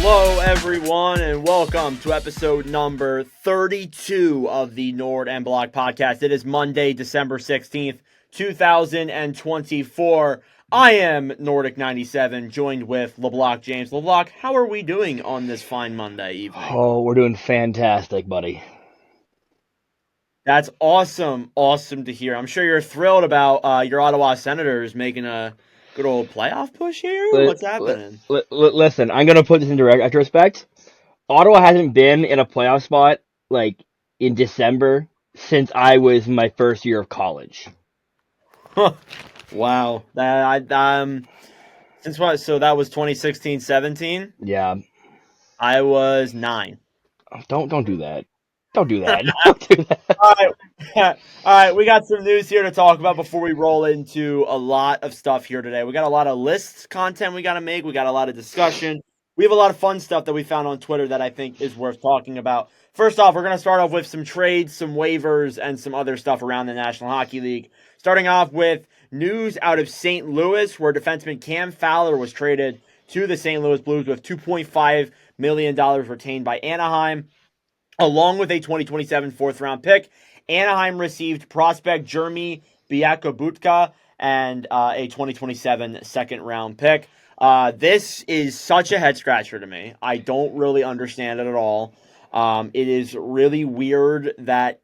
Hello, everyone, and welcome to episode number 32 of the NORD and Block podcast. It is Monday, December 16th, 2024. I am Nordic97, joined with LeBlock James. LeBlock, how are we doing on this fine Monday evening? Oh, we're doing fantastic, buddy. That's awesome. Awesome to hear. I'm sure you're thrilled about your Ottawa Senators making a good old playoff push here. What's happening? Listen, I'm gonna put this into retrospect. Ottawa hasn't been in a playoff spot like in December since I was in my first year of college. Huh. Wow. Since what? So that was 2016-17? Yeah. I was 9. Don't do that. Don't do that. Don't do that. All right. All right, we got some news here to talk about before we roll into a lot of stuff here today. We got a lot of lists content we got to make. We got a lot of discussion. We have a lot of fun stuff that we found on Twitter that I think is worth talking about. First off, we're going to start off with some trades, some waivers, and some other stuff around the National Hockey League. Starting off with news out of St. Louis, where defenseman Cam Fowler was traded to the St. Louis Blues with $2.5 million retained by Anaheim, along with a 2027 fourth-round pick. Anaheim received prospect Jeremy Biakabutka and a 2027 second-round pick. This is such a head-scratcher to me. I don't really understand it at all. It is really weird that,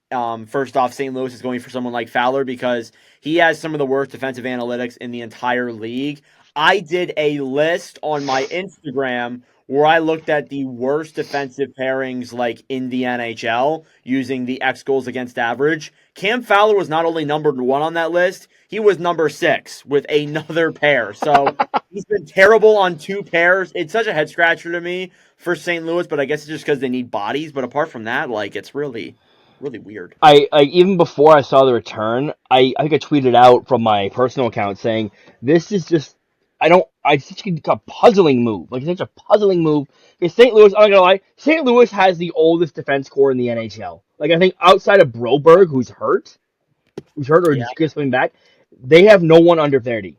first off, St. Louis is going for someone like Fowler because he has some of the worst defensive analytics in the entire league. I did a list on my Instagram where I looked at the worst defensive pairings like in the NHL using the X goals against average. Cam Fowler was not only number 1 on that list, he was number 6 with another pair. So he's been terrible on 2 pairs. It's such a head scratcher to me for St. Louis, but I guess it's just because they need bodies. But apart from that, like, it's really, really weird. I even before I saw the return, I think I tweeted out from my personal account saying this is just it's such a puzzling move. Like, it's such a puzzling move. Because St. Louis, I'm not gonna lie, St. Louis has the oldest defense core in the NHL. Like, I think outside of Broberg, who's hurt or just coming back, they have no one under 30.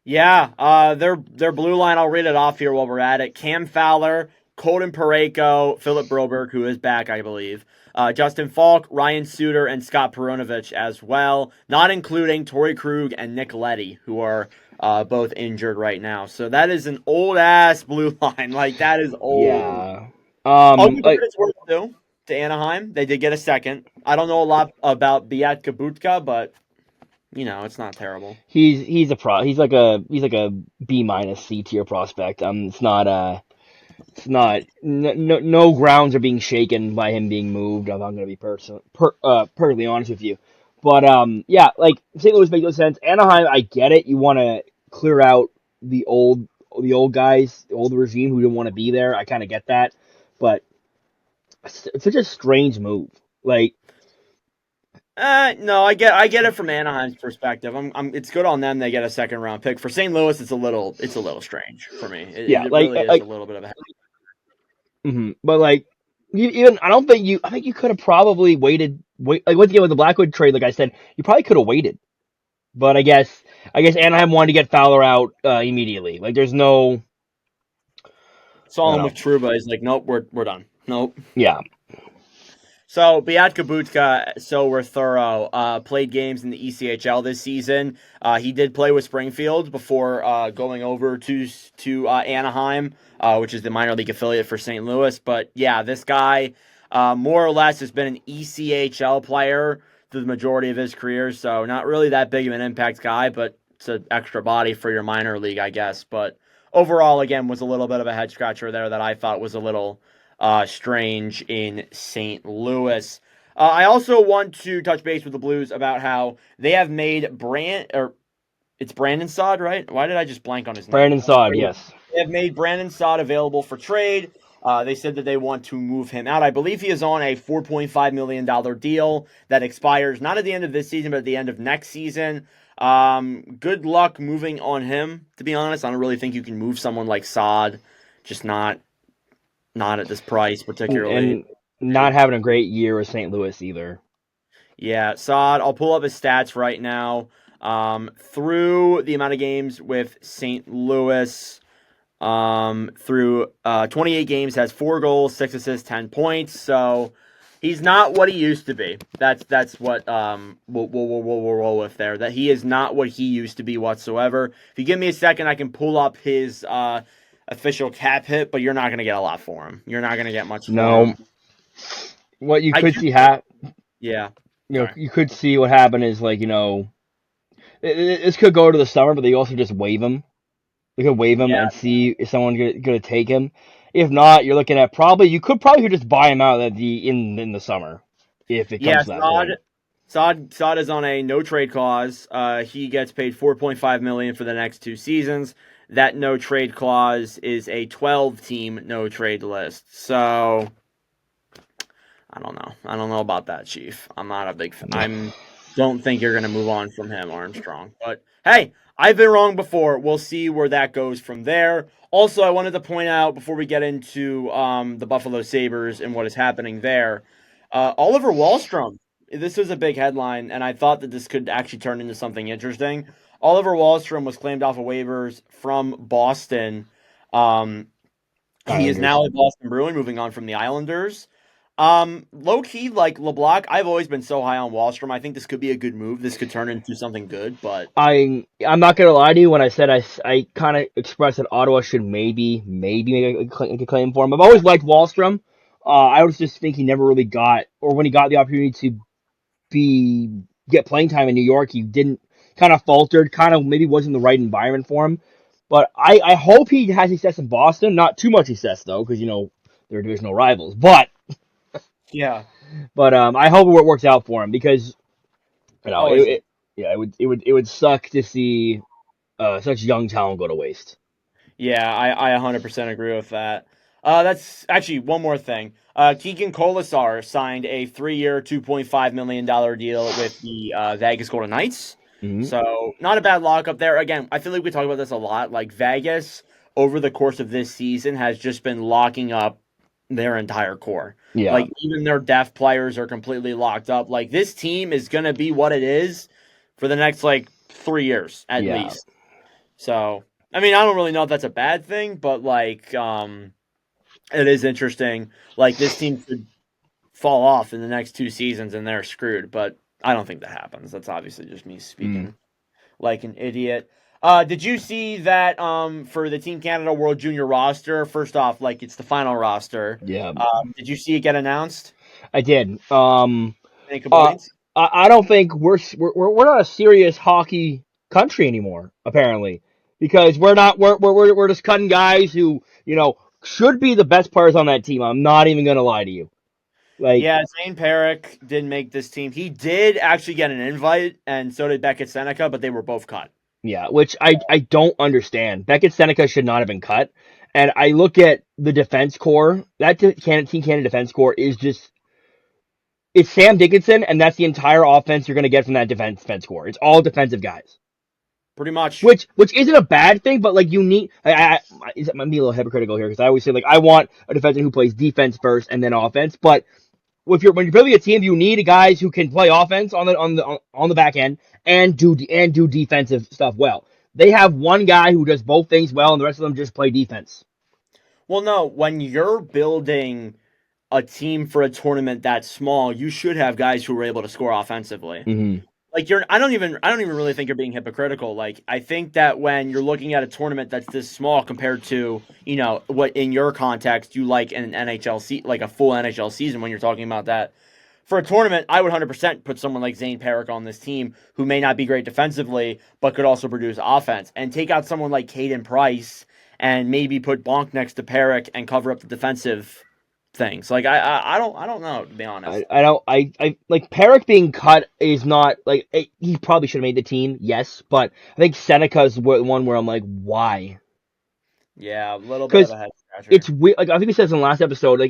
Yeah, their blue line, I'll read it off here while we're at it. Cam Fowler, Colton Parayko, Philip Broberg, who is back, I believe. Justin Falk, Ryan Suter, and Scott Perunovich as well, not including Torrey Krug and Nick Leddy, who are both injured right now. So that is an old-ass blue line. Like, that is old. Yeah. I'll give credit it's worth to Anaheim. They did get a second. I don't know a lot about Biakabutka, but you know, it's not terrible. He's like a B- C tier prospect. No grounds are being shaken by him being moved. I'm going to be perfectly honest with you. But yeah, like St. Louis makes no sense. Anaheim, I get it. You want to clear out the old guys, the old regime who didn't want to be there. I kind of get that, but it's such a strange move. Like, no, I get it from Anaheim's perspective. It's good on them. They get a second round pick. For St. Louis, it's a little strange for me. It really is a little bit of a. But like, I think you could have probably waited. Like once again with the Blackwood trade, like I said, you probably could have waited. But I guess Anaheim wanted to get Fowler out immediately. Like, there's no. Saw him with Trouba. He's like, nope, we're done. Nope. Yeah. So Biakabutka, so we're thorough. Played games in the ECHL this season. He did play with Springfield before going over to Anaheim, which is the minor league affiliate for St. Louis. But yeah, this guy more or less has been an ECHL player through the majority of his career. So not really that big of an impact guy, but it's an extra body for your minor league, I guess. But overall, again, was a little bit of a head scratcher there that I thought was a little strange in St. Louis. I also want to touch base with the Blues about how they have made it's Brandon Saad, right? Why did I just blank on his name? Brandon Saad, yes. They have made Brandon Saad available for trade. They said that they want to move him out. I believe he is on a $4.5 million deal that expires not at the end of this season, but at the end of next season. Good luck moving on him, to be honest. I don't really think you can move someone like Saad, just not at this price particularly. And not having a great year with St. Louis either. Yeah, Saad, I'll pull up his stats right now. Through the amount of games with St. Louis, through 28 games, has 4 goals, 6 assists, 10 points. So he's not what he used to be. That's what we'll roll with there. That he is not what he used to be whatsoever. If you give me a second, I can pull up his official cap hit, but you're not going to get a lot for him. You're not going to get much for No, him. what you I could do. see Yeah. Sorry. you could see what happened is like this could go to the summer, but they also just waive him. They could waive him Yeah. and see if someone's gonna take him. If not, you're looking at you could just buy him out at in the summer if it Yeah. comes to that point. Saad is on a no trade clause. He gets paid 4.5 million for the next 2 seasons. That no trade clause is a 12-team no trade list. So I don't know. I don't know about that, Chief. I'm not a big fan. Don't think you're going to move on from him, Armstrong. But hey, I've been wrong before. We'll see where that goes from there. Also, I wanted to point out before we get into the Buffalo Sabres and what is happening there, Oliver Wahlstrom. This was a big headline, and I thought that this could actually turn into something interesting. Oliver Wahlstrom was claimed off of waivers from Boston. Um, he is Islanders. now a Boston Bruin, moving on from the Islanders. Low key, like LeBlanc, I've always been so high on Wallstrom. I think this could be a good move. This could turn into something good, but I'm not gonna lie to you when I said I kind of expressed that Ottawa should maybe make a claim for him. I've always liked Wallstrom. I was just think he never really got, or when he got the opportunity to get playing time in New York, he didn't, kind of faltered, kind of maybe wasn't the right environment for him. But I hope he has success in Boston. Not too much success though, because they're divisional rivals. yeah. I hope it works out for him because Always. yeah, it would suck to see such young talent go to waste. Yeah, I 100% agree with that. That's actually one more thing. Keegan Colasar signed a 3-year, $2.5 million deal with the Vegas Golden Knights. Hmm. So, not a bad lockup there. Again, I feel like we talk about this a lot. Like, Vegas, over the course of this season, has just been locking up their entire core. Yeah, Like, even their depth players are completely locked up. Like, this team is going to be what it is for the next, 3 years at yeah. least. So, I mean, I don't really know if that's a bad thing, but it is interesting. Like this team could fall off in the next 2 seasons and they're screwed, but I don't think that happens. That's obviously just me Mm, speaking like an idiot. Did you see that for the Team Canada World Junior roster? First off, like it's the final roster. yeah. Did you see it get announced? I did. Any Uh, complaints? I don't think we're not a serious hockey country anymore. Apparently, because we're just cutting guys who should be the best players on that team. I'm not even gonna lie to you. Like, Yeah, Zane Perrick did make this team. He did actually get an invite, and so did Beckett Seneca, but they were both cut. yeah, which I don't understand. Beckett Seneca should not have been cut. And I look at the defense core. Team Canada defense core is just it's Sam Dickinson, and that's the entire offense you're gonna get from that defense core. It's all defensive guys. Pretty much. Which isn't a bad thing, but like you need. I'm being a little hypocritical here because I always say like I want a defenseman who plays defense first and then offense. But when you're building a team, you need guys who can play offense on the back end and do defensive stuff well. They have one guy who does both things well, and the rest of them just play defense. Well, no, when you're building a team for a tournament that small, you should have guys who are able to score offensively. Mm-hmm. Like I don't even really think you're being hypocritical. Like I think that when you're looking at a tournament that's this small compared to, what in your context you like in an like a full NHL season when you're talking about that. For a tournament, I would 100% put someone like Zane Perrick on this team who may not be great defensively, but could also produce offense. And take out someone like Caden Price and maybe put Bonk next to Perrick and cover up the defensive things. Like I don't know, to be honest. I don't I like Perrick being cut is not like he probably should have made the team, yes, but I think Seneca's one where I'm like, why? Yeah, a little bit of Because a head scratcher. it's weird. Like I think we said this in the last episode.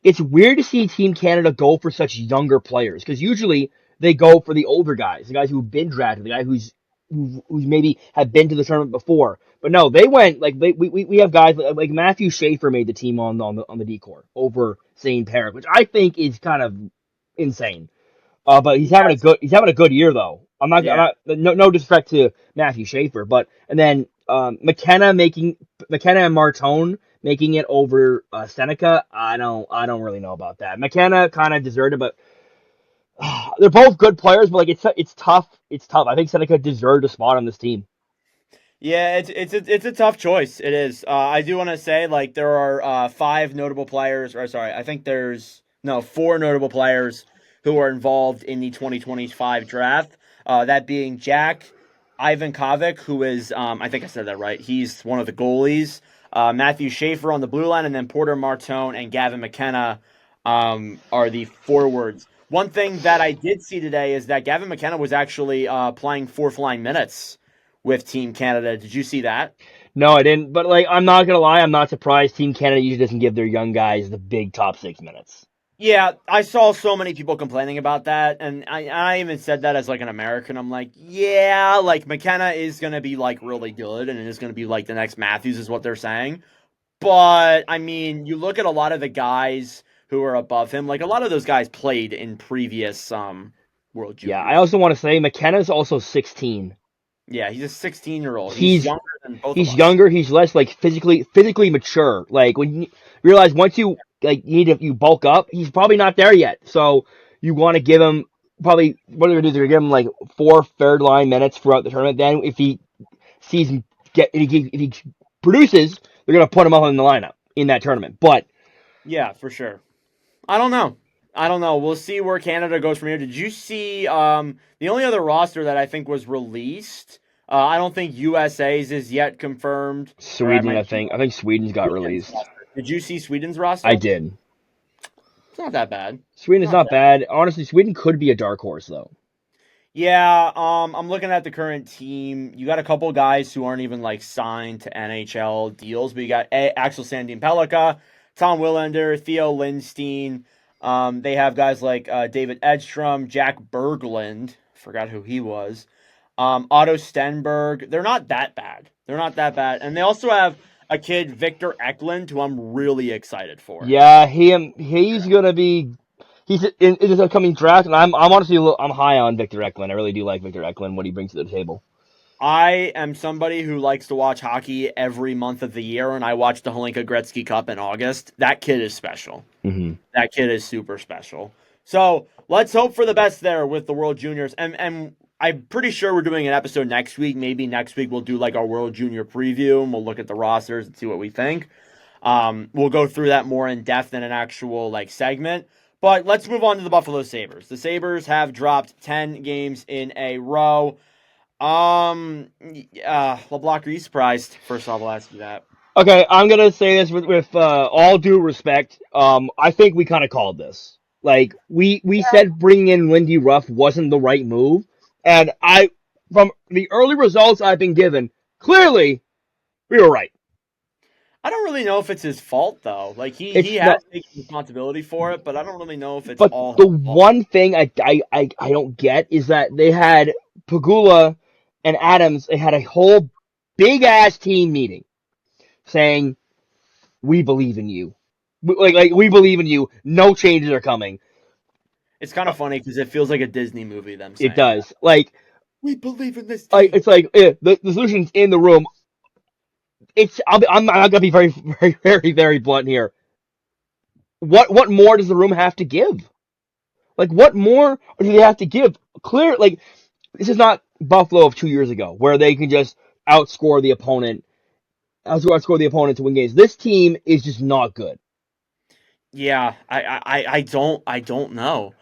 It's weird to see Team Canada go for such younger players because usually they go for the older guys, the guys who've been drafted, the guy who's maybe have been to the tournament before. But no, they went like we have guys like Matthew Schaefer made the team on the decor over Zane Perrick, which I think is kind of insane. But he's having a good year though. I'm not, Yeah. no disrespect to Matthew Schaefer, but and then McKenna and Martone making it over Seneca. I don't really know about that. McKenna kind of deserted, but they're both good players. But like it's tough. It's tough. I think Seneca deserved a spot on this team. Yeah, it's a tough choice. It is. I do want to say like there are five notable players, or sorry, I think there's no four notable players who are involved in the 2025 draft. That being Jack Ivan Kovic, who is I think I said that right. He's one of the goalies. Matthew Schaefer on the blue line, and then Porter Martone and Gavin McKenna are the forwards. One thing that I did see today is that Gavin McKenna was actually playing fourth line minutes with Team Canada. Did you see that? No, I didn't. But like, I'm not gonna lie. I'm not surprised. Team Canada usually doesn't give their young guys the big top 6 minutes. Yeah, I saw so many people complaining about that, and I even said that as like an American. I'm like, yeah, like McKenna is gonna be like really good, and it is gonna be like the next Matthews, is what they're saying. But I mean, you look at a lot of the guys who are above him. Like a lot of those guys played in previous World Yeah, I Juniors. also want to say McKenna's also 16. Yeah, he's a 16-year-old. He's He's younger than both of he's us. younger. He's less like physically mature. Like when you realize once you like you bulk up, he's probably not there yet. So you want to give him probably what they're gonna do. They're gonna give him like 4 third line minutes throughout the tournament. Then if he sees him if he produces, they're gonna put him up in the lineup in that tournament. But Yeah, for sure. I don't know. I don't know. We'll see where Canada goes from here. Did you see the only other roster that I think was released? I don't think USA's is yet confirmed, or I Sweden, might I be think Sweden's got Sweden's released. roster. Did you see Sweden's I roster? did. It's not that bad. Sweden It's is not not bad. bad. Honestly, Sweden could be a dark horse though. Yeah, I'm looking at the current team. You got a couple guys who aren't even like signed to NHL deals, but you got Axel Sandin Pellikka, Tom Willander, Theo Lindstein. They have guys like David Edstrom, Jack Berglund. Forgot who he was. Otto Stenberg. They're not that bad. They're not that bad. And they also have a kid, Victor Eklund, who I'm really excited for. Yeah, he's gonna be he's in this upcoming draft, and I'm honestly I'm high on Victor Eklund. I really do like Victor Eklund what he brings to the table. I am somebody who likes to watch hockey every month of the year, and I watched the Holinka Gretzky Cup in August. That kid is special. Hmm. That kid is super special. So let's hope for the best there with the World Juniors. And I'm pretty sure we're doing an episode next week. Maybe next week we'll do like our World Junior preview, and we'll look at the rosters and see what we think. We'll go through that more in depth in an actual like segment. But let's move on to the Buffalo Sabres. The Sabres have dropped 10 games in a row. LeBlanc, are you surprised? First off, I'll ask you that. Okay, I'm gonna say this with all due respect. I think we kind of called this. Like we said, bringing in Lindy Ruff wasn't the right move, and from the early results I've been given, clearly we were right. I don't really know if it's his fault though. Like he It's not. has taken responsibility for it, but I don't really know if it's But all the his fault. one thing I don't get is that they had Pagula and Adams. They had a whole big ass team meeting saying we believe in you. Like we believe in you. No changes are coming. It's kind of funny because it feels like a Disney movie. Them It saying that does. Like we believe in this team. it's like the solution's in the room. I'm gonna be very blunt here. What more does the room have to give? Like what more do they have to give? Clear like this is not Buffalo of 2 years ago where they can just outscore the opponent, outscore the opponent to win games. This team is just not good. Yeah, I don't know.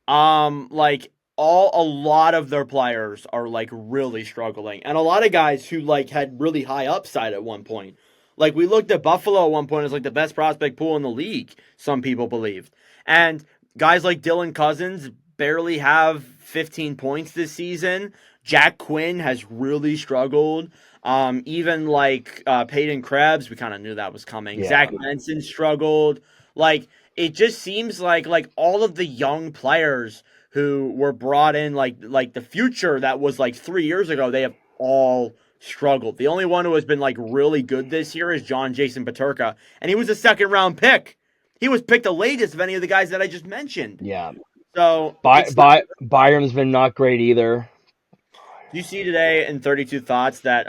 Like a lot of their players are like really struggling, and a lot of guys who like had really high upside at one point. Like we looked at Buffalo at one point as like the best prospect pool in the league. Some people believed, and guys like Dylan Cousins barely have 15 points this season. Jack Quinn has really struggled. Even like Peyton Krebs, we kind of knew that was coming. Yeah. Zach Benson struggled. Like it just seems like all of the young players who were brought in like the future that was like 3 years ago, they have all struggled. The only one who has been like really good this year is John Jason Paterka, and he was a second round pick. He was picked the latest of any of the guys that I just mentioned. Yeah. So it's not Byron's been not great either. You see today in 32 Thoughts that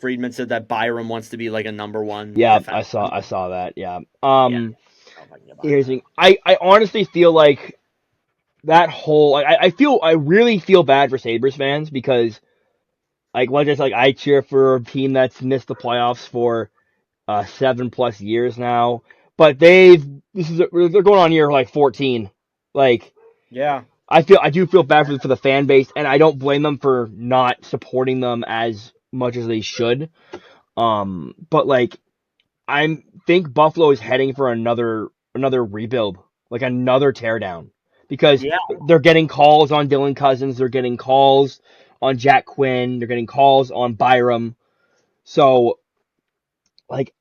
Friedman said that Byram wants to be like a number one Yeah, defense. I saw that. Yeah. Yeah, I don't know if I can get behind Here's the that. thing. I honestly feel like that whole I really feel bad for Sabres fans because I cheer for a team that's missed the playoffs for 7+ years now, but they're going on year like 14. Like Yeah, I do feel bad for the fan base, and I don't blame them for not supporting them as much as they should. But like I think Buffalo is heading for another rebuild, like another teardown, because yeah. they're getting calls on Dylan Cousins, they're getting calls on Jack Quinn, they're getting calls on Byram. So like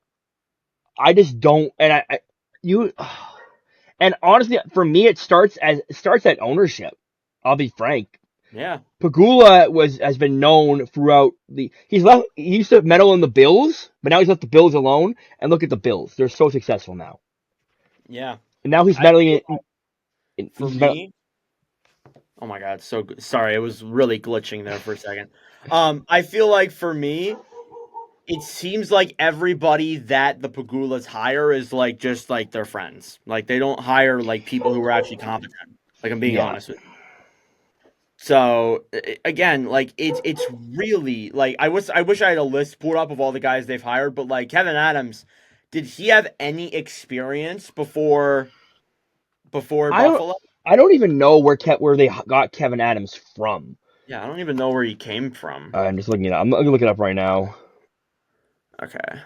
I just don't, and I you and honestly for me it starts at ownership. I'll be frank. Yeah. Pagula has been known throughout he used to meddle in the Bills, but now he's left the Bills alone. And look at the Bills; they're so successful now. Yeah. And now he's I meddling feel in for me, oh my god, so good. Sorry, it was really glitching there for a second. I feel like for me, it seems like everybody that the Pagulas hire is like just like their friends. Like they don't hire like people who are actually competent. Like I'm being yeah. honest with you. So again, like it's really like I wish I had a list pulled up of all the guys they've hired, but like Kevin Adams, did he have any experience before I don't Buffalo? I don't even know where they got Kevin Adams from. Yeah, I don't even know where he came from. I'm just looking it up. I'm gonna look it up right now. Okay.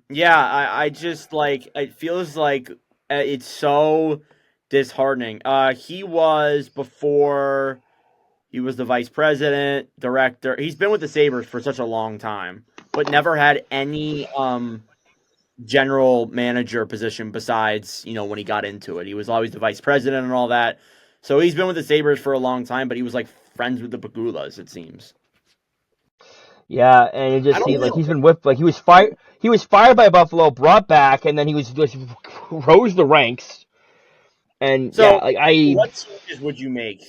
Yeah, I just like it feels like it's so disheartening. He was before he was the vice president, director. He's been with the Sabres for such a long time, but never had any general manager position besides, when he got into it. He was always the vice president and all that. So he's been with the Sabres for a long time, but he was like friends with the Pagulas, it seems. Yeah, and it I just don't seems really like he's been with like he was fired by Buffalo, brought back, and then he was just rose the ranks. And yeah, So, what changes would you make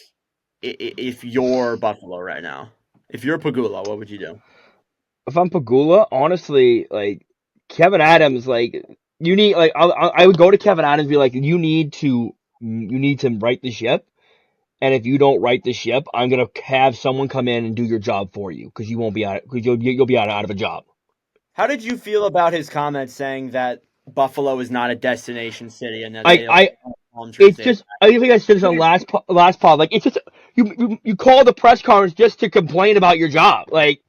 if you're Buffalo right now? If you're Pagula, what would you do? if I'm Pagula, honestly, like Kevin Adams, like you need like I would go to Kevin Adams and be like, you need to right the ship, and if you don't right the ship, I'm gonna have someone come in and do your job for you because you won't be out because you'll be out of a job. How did you feel about his comments saying that Buffalo is not a destination city and that I they don't I have palm trees? it's just I think I said this on last pod. Like it's just you call the press conference just to complain about your job. Like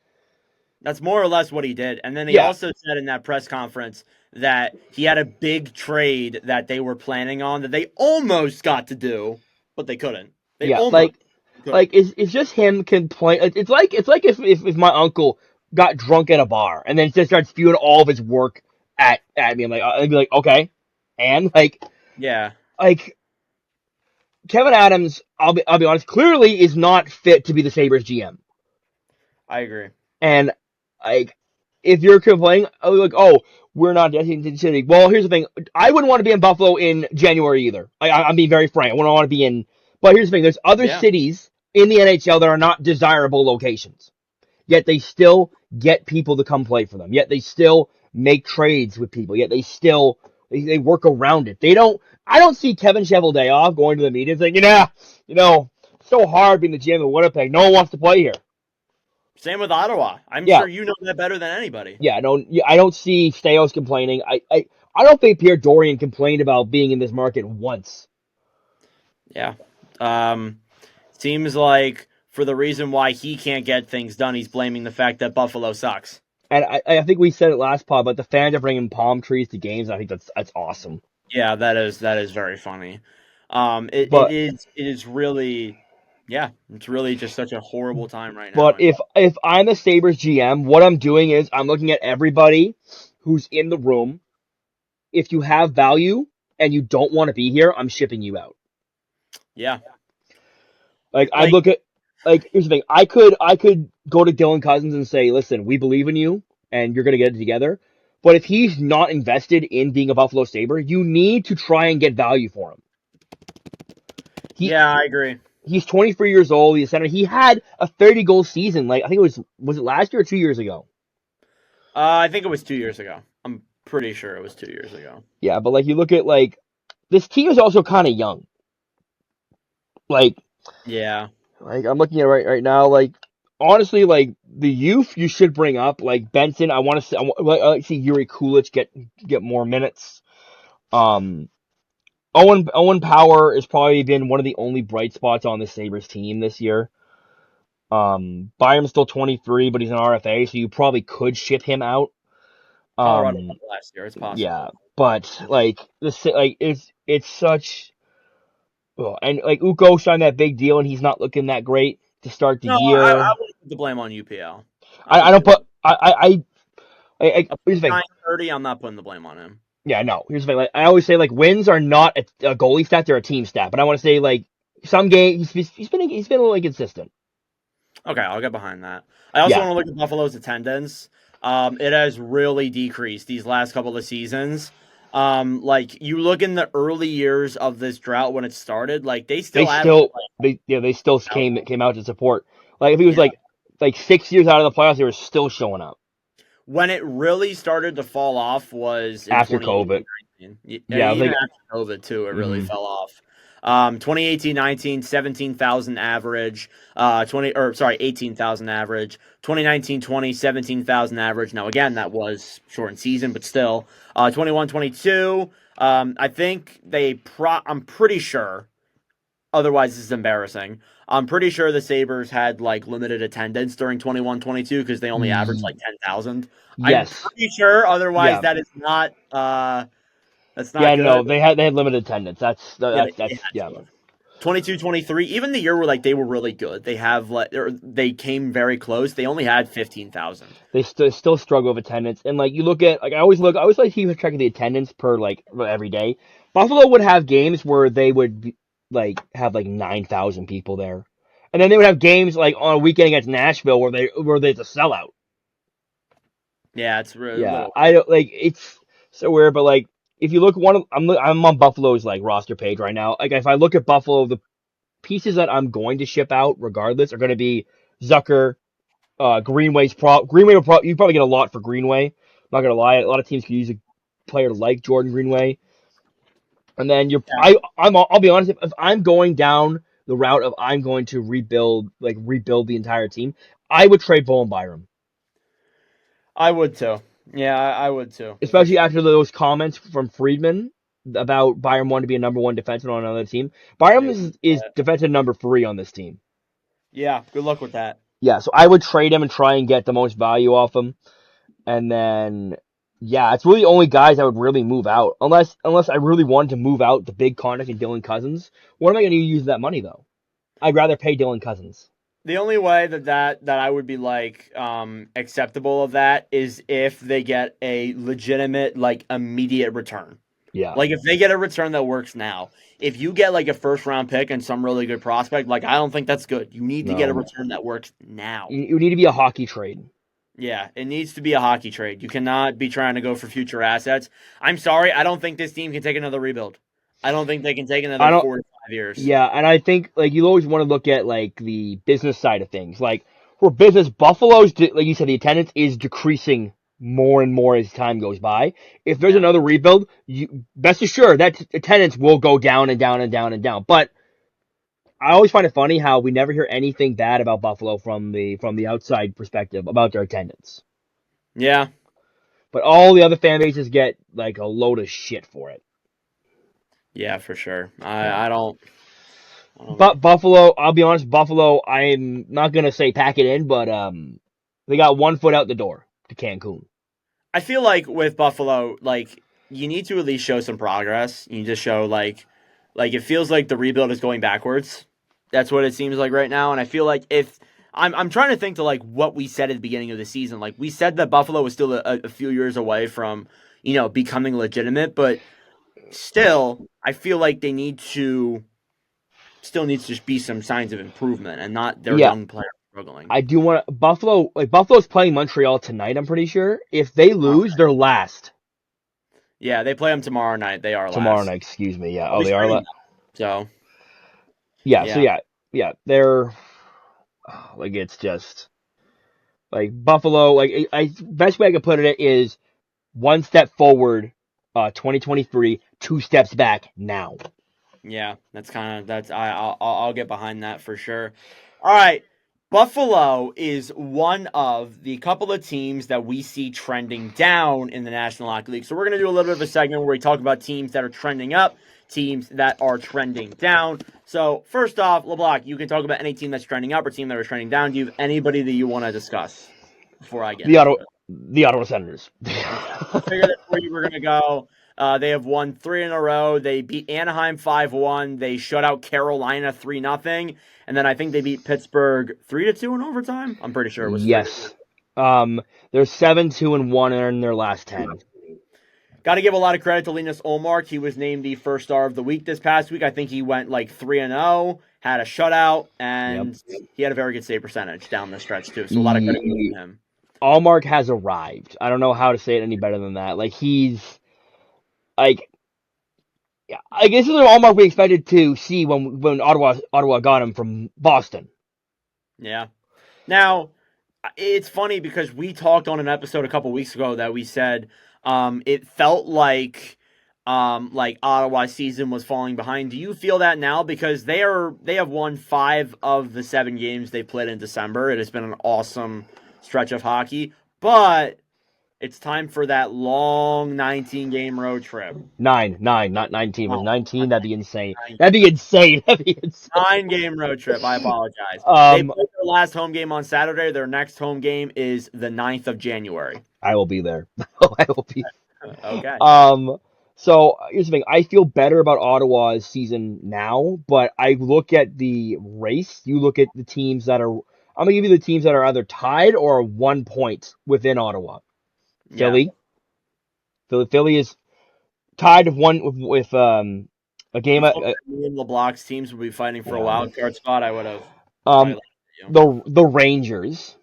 That's more or less what he did. And then he yeah, also said in that press conference that he had a big trade that they were planning on that they almost got to do, but they couldn't. They yeah, almost couldn't. it's just him complain. It's like if my uncle got drunk at a bar and then just starts spewing all of his work at me. I'd be like, okay, and Yeah, like Kevin Adams, I'll be honest, clearly is not fit to be the Sabres GM. I agree. And like if you're complaining, I'll be like, oh, we're not Destination City. Well, here's the thing, I wouldn't want to be in Buffalo in January either. I'm being very frank. I wouldn't want to be in. But here's the thing: there's other Yeah. cities in the NHL that are not desirable locations. Yet they still get people to come play for them. Yet they still make trades with people. Yet they work around it. They don't. I don't see Kevin Cheveldayoff going to the media and saying, it's so hard being the GM of Winnipeg. No one wants to play here. Same with Ottawa. I'm Yeah, sure you know that better than anybody. yeah. I don't see Staios complaining. I don't think Pierre Dorian complained about being in this market once. Yeah. Um, Seems like for the reason why he can't get things done, he's blaming the fact that Buffalo sucks. And I think we said it last pod, but the fans are bringing palm trees to games. I think that's awesome. Yeah, that is very funny. But It is really, yeah, it's really just such a horrible time right now. But And if I'm the Sabres GM, what I'm doing is I'm looking at everybody who's in the room. If you have value and you don't want to be here, I'm shipping you out. yeah, Like I like look at here's the thing. I could go to Dylan Cousins and say, listen, we believe in you and you're gonna get it together. But if he's not invested in being a Buffalo Sabre, you need to try and get value for him. He yeah, I agree. He's 23 years old. He's a center. He had a 30-goal season. Like I think it was it last year or 2 years ago? I think it was 2 years ago. I'm pretty sure it was 2 years ago. Yeah, but like you look at like this team is also kind of young. Like Yeah. like I'm looking at it right now. Like honestly, like the youth you should bring up. Like Benson, I want to see. I like to see Yuri Kulich get more minutes. Um, Owen Power has probably been one of the only bright spots on the Sabres team this year. Byram's still 23, but he's an RFA, so you probably could ship him out. Colorado Um, won last year. It's yeah, possible. but like it's such. Well, and like Uko signed that big deal, and he's not looking that great to start the No, I year. wouldn't put the blame on UPL. I I wouldn't don't do that. put here's the thing. 930, I'm not putting the blame on him. Yeah, no. Here's the thing. Like I always say, like wins are not a goalie stat; they're a team stat. But I want to say, like some game he's been a little inconsistent. Okay, I'll get behind that. I also Yeah, want to look at Buffalo's attendance. It has really decreased these last couple of seasons. Like you look in the early years of this drought when it started, like they they still averaged still like they still 1,000. came out to support. Like if he was Yeah. like 6 years out of the playoffs, they were still showing up When it really started to fall off was in after COVID. 2018-19. Yeah, I was Even like, after COVID, too, it really mm-hmm. fell off. 2018-19, 17,000 average. 18,000 average. 2019-20, 17,000 average. Now, again, that was shortened season, but still. 21-22, I think I'm pretty sure. Otherwise, this is embarrassing. I'm pretty sure the Sabres had like limited attendance during 21-22 because they only averaged like 10,000. I'm Yes, pretty sure. Otherwise, yeah, that is not that's not yeah. good. No, they had limited attendance. Yeah, they That's had yeah. to have. 22-23, even the year where like they were really good. They came very close. They only had 15,000. They still struggle with attendance. And like you look at like I always like keep track of the attendance per like every day. Buffalo would have games where they would like have like 9,000 people there, and then they would have games like on a weekend against Nashville where there's a sellout. Yeah, it's really a Yeah, little. I don't like it's so weird, but like if you look I'm on Buffalo's like roster page right now. Like if I look at Buffalo, the pieces that I'm going to ship out regardless are going to be Zucker. Greenway you probably get a lot for Greenway. I'm not gonna lie, a lot of teams could use a player like Jordan Greenway. And then Yeah, I'll be honest, if I'm going down the route of I'm going to rebuild the entire team, I would trade Bowen Byram, I would too. Yeah, I would too, for especially sure. after those comments from Friedman about Byram wanting to be a number one defenseman on another team. Byram Yeah, is defensive number 3 on this team. yeah. Good luck with that. Yeah, so I would trade him and try and get the most value off him. And then, yeah, it's really the only guys I would really move out. Unless I really wanted to move out the big contract and Dylan Cousins. What am I going to use that money, though? I'd rather pay Dylan Cousins. The only way that I would be like acceptable of that is if they get a legitimate like immediate return. Yeah. Like if they get a return that works now. If you get like a first round pick and some really good prospect, like I don't think that's good. You need to get a No. return that works now. You need to be a hockey trade. Yeah, it needs to be a hockey trade. You cannot be trying to go for future assets. I'm sorry, I don't think this team can take another rebuild. I don't think they can take I another don't. 4 to 5 years. Yeah, and I think like you always want to look at like the business side of things. Like for business, like you said, the attendance is decreasing more and more as time goes by. If there's Yeah. another rebuild, you best assured that attendance will go down and down and down and down. But I always find it funny how we never hear anything bad about Buffalo from the outside perspective about their attendance. Yeah. But all the other fan bases get like a load of shit for it. Yeah, for sure. Yeah. I don't But Buffalo, I'll be honest, Buffalo, I'm not gonna say pack it in, but they got 1 foot out the door to Cancun. I feel like with Buffalo, like you need to at least show some progress. You need to show like it feels like the rebuild is going backwards. That's what it seems like right now. And I feel like if I'm trying to think to like what we said at the beginning of the season. Like we said that Buffalo was still a few years away from, becoming legitimate, but still I feel like they need to still needs to be some signs of improvement and not their Yeah, young players struggling. I do want Buffalo. Like Buffalo's playing Montreal tonight. I'm pretty sure. If they lose, they're last Yeah, they play them tomorrow night. They are tomorrow last. night. Excuse me. Yeah. I'll Oh, be they are streaming last. them. So Yeah. So yeah. yeah. yeah, they're like it's just like Buffalo. Like best way I could put it is one step forward, 2023, two steps back now. Yeah, I'll get behind that for sure. All right, Buffalo is one of the couple of teams that we see trending down in the National Hockey League. So we're gonna do a little bit of a segment where we talk about teams that are trending up, teams that are trending down. So first off, LeBlanc, you can talk about any team that's trending up or team that are trending down. Do you have anybody that you want to discuss before I get The into Ottawa, it? the Ottawa Senators. Okay. I figured that's where you were going to go. They have won 3 in a row. They beat Anaheim 5-1. They shut out Carolina 3-0. And then I think they beat Pittsburgh 3-2 in overtime. I'm pretty sure it was 3. Yes. They're 7-2-1 in their last 10. Got to give a lot of credit to Linus Ullmark. He was named the first star of the week this past week. I think he went like 3-0, had a shutout, Yep. and he had a very good save percentage down the stretch too. So a lot of credit to him. Allmark has arrived. I don't know how to say it any better than that. Like he's like I guess this is the Allmark we expected to see when Ottawa got him from Boston. Yeah. Now, it's funny because we talked on an episode a couple weeks ago that we said it felt like Ottawa's season was falling behind. Do you feel that now? Because they have won 5 of the 7 games they played in December. It has been an awesome stretch of hockey, but it's time for that long 19-game road trip. Nine, not 19. If it was Oh, 19, that'd be insane. 9 That'd be insane. That'd be insane. 9-game road trip. I apologize. They Um, played their last home game on Saturday. Their next home game is the 9th of January. I will be there. I will be. Okay. So here's the thing. I feel better about Ottawa's season now, but I look at the race. You look at the teams that are. I'm gonna give you the teams that are either tied or 1 point within Ottawa. Yeah. Philly is tied with a game. Me and LeBlanc's teams would be fighting for a wild card spot. I would have. Um, the Rangers.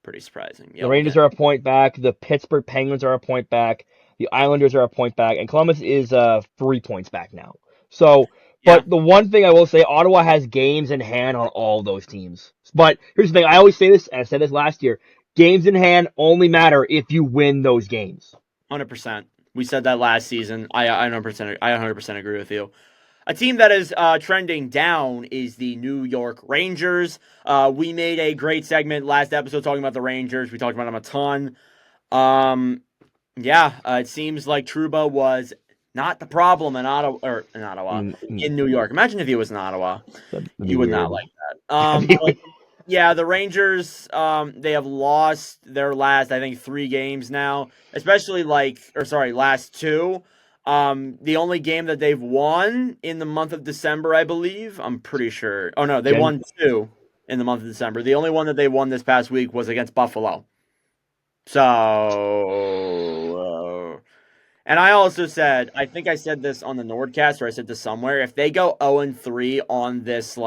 Pretty surprising. The Rangers are a point back. The Pittsburgh Penguins are a point back. The Islanders are a point back, and Columbus is 3 points back now. So, but the one thing I will say, Ottawa has games in hand on all those teams. But here's the thing: I always say this, and I said this last year. Games in hand only matter if you win those games. 100%. We said that last season. I 100% agree with you. A team that is trending down is the New York Rangers. We made a great segment last episode talking about the Rangers. We talked about them a ton. It seems like Trouba was not the problem in in New York. Imagine if he was in Ottawa. You would not like that. The Rangers, they have lost their last, I think, 3 games now, especially last 2. The only game that they've won in the month of December, I believe, I'm pretty sure. Oh no, they won 2 in the month of December. The only one that they won this past week was against Buffalo. So, and I also said, I think I said this on the Nordcast, or I said this somewhere. If they go 0-3 on this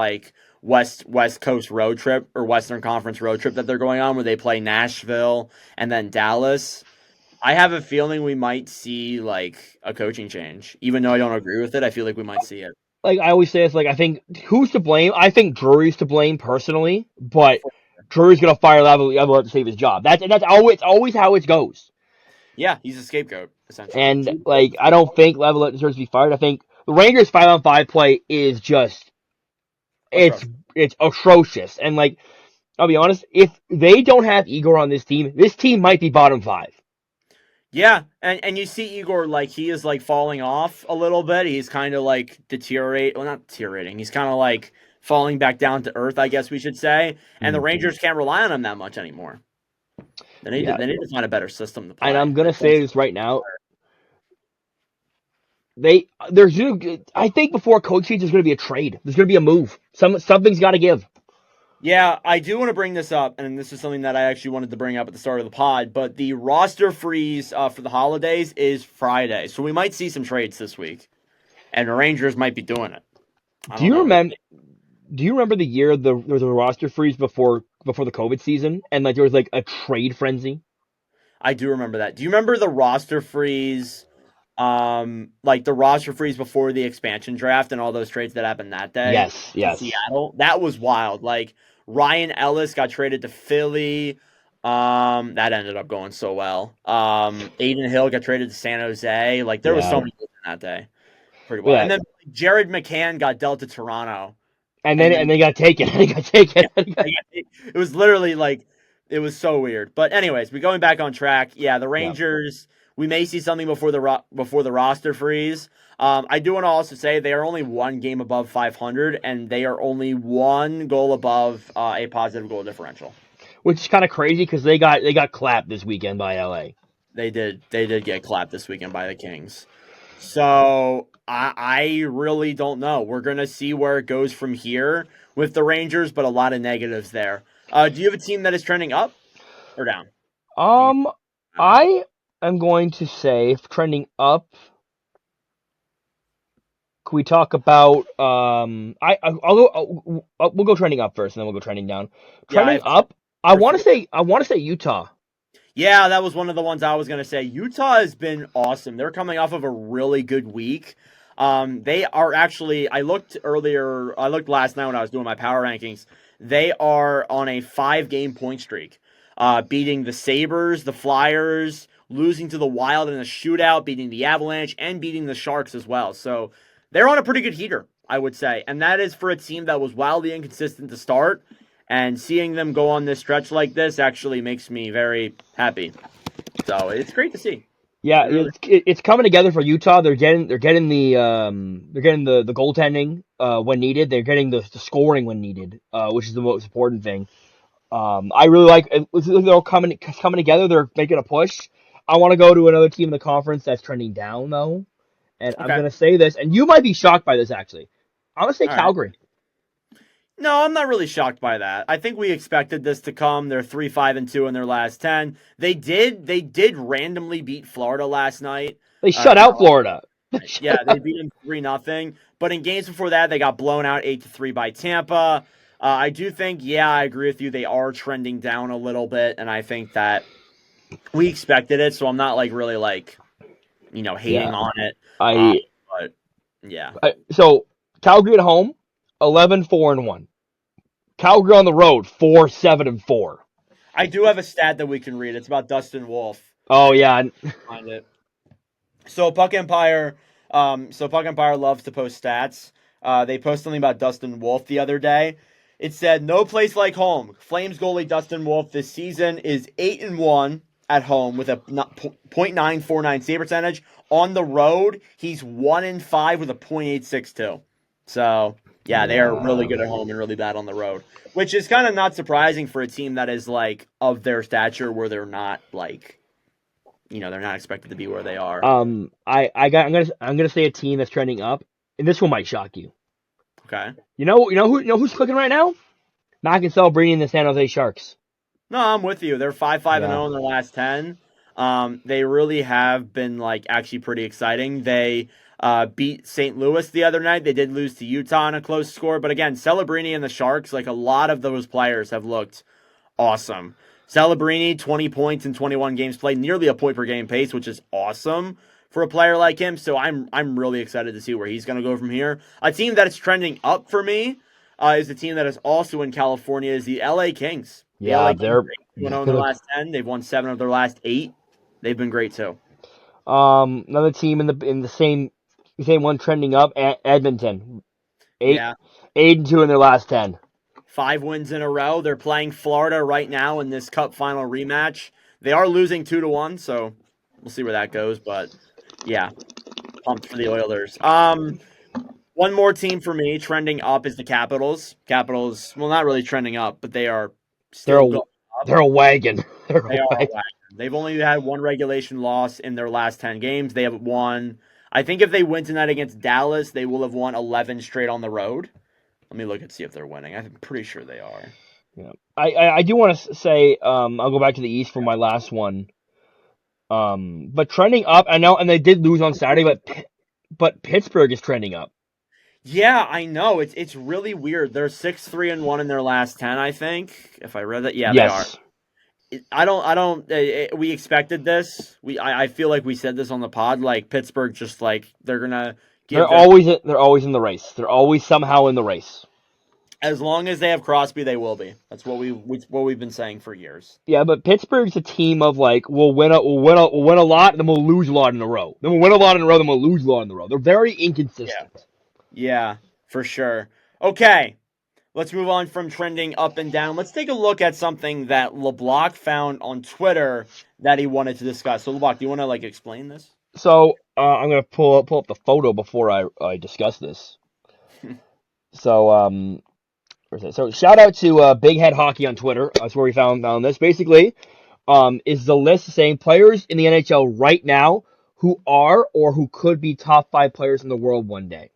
West Coast road trip or Western Conference road trip that they're going on, where they play Nashville and then Dallas, I have a feeling we might see a coaching change. Even though I don't agree with it, I feel like we might see it. Like I always say, it's I think who's to blame? I think Drury's to blame personally, but Drury's gonna fire Lavalette to save his job. That's always how it goes. Yeah, he's a scapegoat essentially. And I don't think Lavalette deserves to be fired. I think the Rangers 5-on-5 play is just it's atrocious. And I'll be honest, if they don't have Igor on this team might be bottom 5. Yeah, and you see Igor he is falling off a little bit. He's kind of deteriorate. Well, not deteriorating. He's kind of falling back down to earth, I guess we should say. And the Rangers can't rely on him that much anymore. They need to find a better system to play. And I'm gonna say this right now. I think before coach change, there's gonna be a trade. There's gonna be a move. Something's got to give. Yeah, I do want to bring this up, and this is something that I actually wanted to bring up at the start of the pod, but the roster freeze for the holidays is Friday, so we might see some trades this week, and the Rangers might be doing it. Do you remember the year there was a roster freeze before the COVID season, and there was a trade frenzy? I do remember that. Do you remember the roster freeze Like the roster freeze before the expansion draft and all those trades that happened that day Yes, to yes. Seattle. That was wild. Like Ryan Ellis got traded to Philly. That ended up going so well. Aiden Hill got traded to San Jose. Like there was Yeah. so many moves in that day. Pretty But well. yeah. And then Jared McCann got dealt to Toronto. And And then then and they got taken. They got taken. it was literally like it was so weird. But anyways, we going back on track. Yeah, the Yeah. Rangers. We may see something before the roster freeze. I do want to also say they are only one game above 500, and they are only one goal above a positive goal differential. Which is kind of crazy because they got clapped this weekend by LA. They did get clapped this weekend by the Kings. So I really don't know. We're gonna see where it goes from here with the Rangers, but a lot of negatives there. Do you have a team that is trending up or down? Do you, I am going to say trending up. Can we talk about I'll go. We'll go trending up first, and then we'll go trending down. yeah, Trending up. I or want four. to say Utah. Yeah, that was one of the ones I was gonna say. Utah has been awesome. They're coming off of a really good week. They are actually. I looked earlier. I looked last night when I was doing my power rankings. They are on a 5-game point streak, beating the Sabres, the Flyers, losing to the Wild in a shootout, beating the Avalanche, and beating the Sharks as well. So they're on a pretty good heater, I would say, and that is for a team that was wildly inconsistent to start. And seeing them go on this stretch like this actually makes me very happy. So it's great to see. Yeah, It really. it's coming together for Utah. They're getting the goaltending when needed. They're getting the scoring when needed, which is the most important thing. I really like they're all coming together. They're making a push. I want to go to another team in the conference that's trending down though, and I'm Okay. gonna say this, and you might be shocked by this actually. I'm gonna say All right. Calgary. No, I'm not really shocked by that. I think we expected this to come. They're 3-5-2 in their last 10. They did randomly beat Florida last night. They shut In out our Florida. Yeah, they beat them 3-0. But in games before that, they got blown out 8-3 by Tampa. I do think, yeah, I agree with you. They are trending down a little bit, and I think that we expected it. So I'm not like really like hating Yeah, on it. I, But yeah, so Calgary at home, 11-4-1. Calgary on the road, 4-7-4. I do have a stat that we can read. It's about Dustin Wolf. Oh yeah, Find it. So Puck Empire, Puck Empire loves to post stats. They posted something about Dustin Wolf the other day. It said, "No place like home. Flames goalie Dustin Wolf this season is 8-1 at home with a .949 save percentage. On the road, he's 1-5 with a .862. So yeah, they are really yeah. good at home and really bad on the road, which is kind of not surprising for a team that is like of their stature, where they're not like they're not expected to be where they are. I'm gonna say a team that's trending up, and this one might shock you. Okay. Who's clicking right now? Mac and Celebrini and the San Jose Sharks. No, I'm with you. They're 5-5-0 Yeah, in their last 10. They really have been like actually pretty exciting. They beat St. Louis the other night. They did lose to Utah in a close score, but again, Celebrini and the Sharks, like a lot of those players have looked awesome. Celebrini, 20 points in 21 games played, nearly a point per game pace, which is awesome for a player like him. So I'm really excited to see where he's going to go from here. A team that is trending up for me is a team that is also in California is the LA Kings. The LA yeah, Kings they're are 2-0 in their last 10. They've won 7 of their last 8. They've been great too. another team in the same one trending up. Edmonton, eight Yeah. 8-2 in their last 10. 5 wins in a row. They're playing Florida right now in this Cup final rematch. They are losing 2-1, so we'll see where that goes. But yeah, pumped for the Oilers. One more team for me trending up is the Capitals. Capitals, well, not really trending up, but they are They're still a going up. they're a wagon. They're They a are a wagon. wagon. They've only had one regulation loss in their last 10 games. They have won. I think if they win tonight against Dallas, they will have won 11 straight on the road. Let me look and see if they're winning. I'm pretty sure they are. Yeah. I do want to say I'll go back to the East for my last one. But trending up, I know, and they did lose on Saturday, but Pittsburgh is trending up. Yeah, I know. It's really weird. They're 6-3-1 in their last 10, I think. If I read that, yeah, they are. Yes. We expected this. I feel like we said this on the pod. Like Pittsburgh, just like they're gonna They're give their always in the race. They're always somehow in the race. as long as they have Crosby, they will be. That's what we've been saying for years. Yeah, but Pittsburgh's a team of like we'll win a lot, then we'll lose a lot in a row. Then we'll win a lot in a row, then we'll lose a lot in a row. They're very Yeah, inconsistent. yeah, for sure. Okay, let's move on from trending up and down. Let's take a look at something that LeBlanc found on Twitter that he wanted to discuss. So LeBlanc, do you want to like explain this? So I'm gonna pull up the photo before I discuss this. So where's it? So shout out to Big Head Hockey on Twitter. That's where we found this. Basically, is the list saying players in the NHL right now who are or who could be top 5 players in the world one day.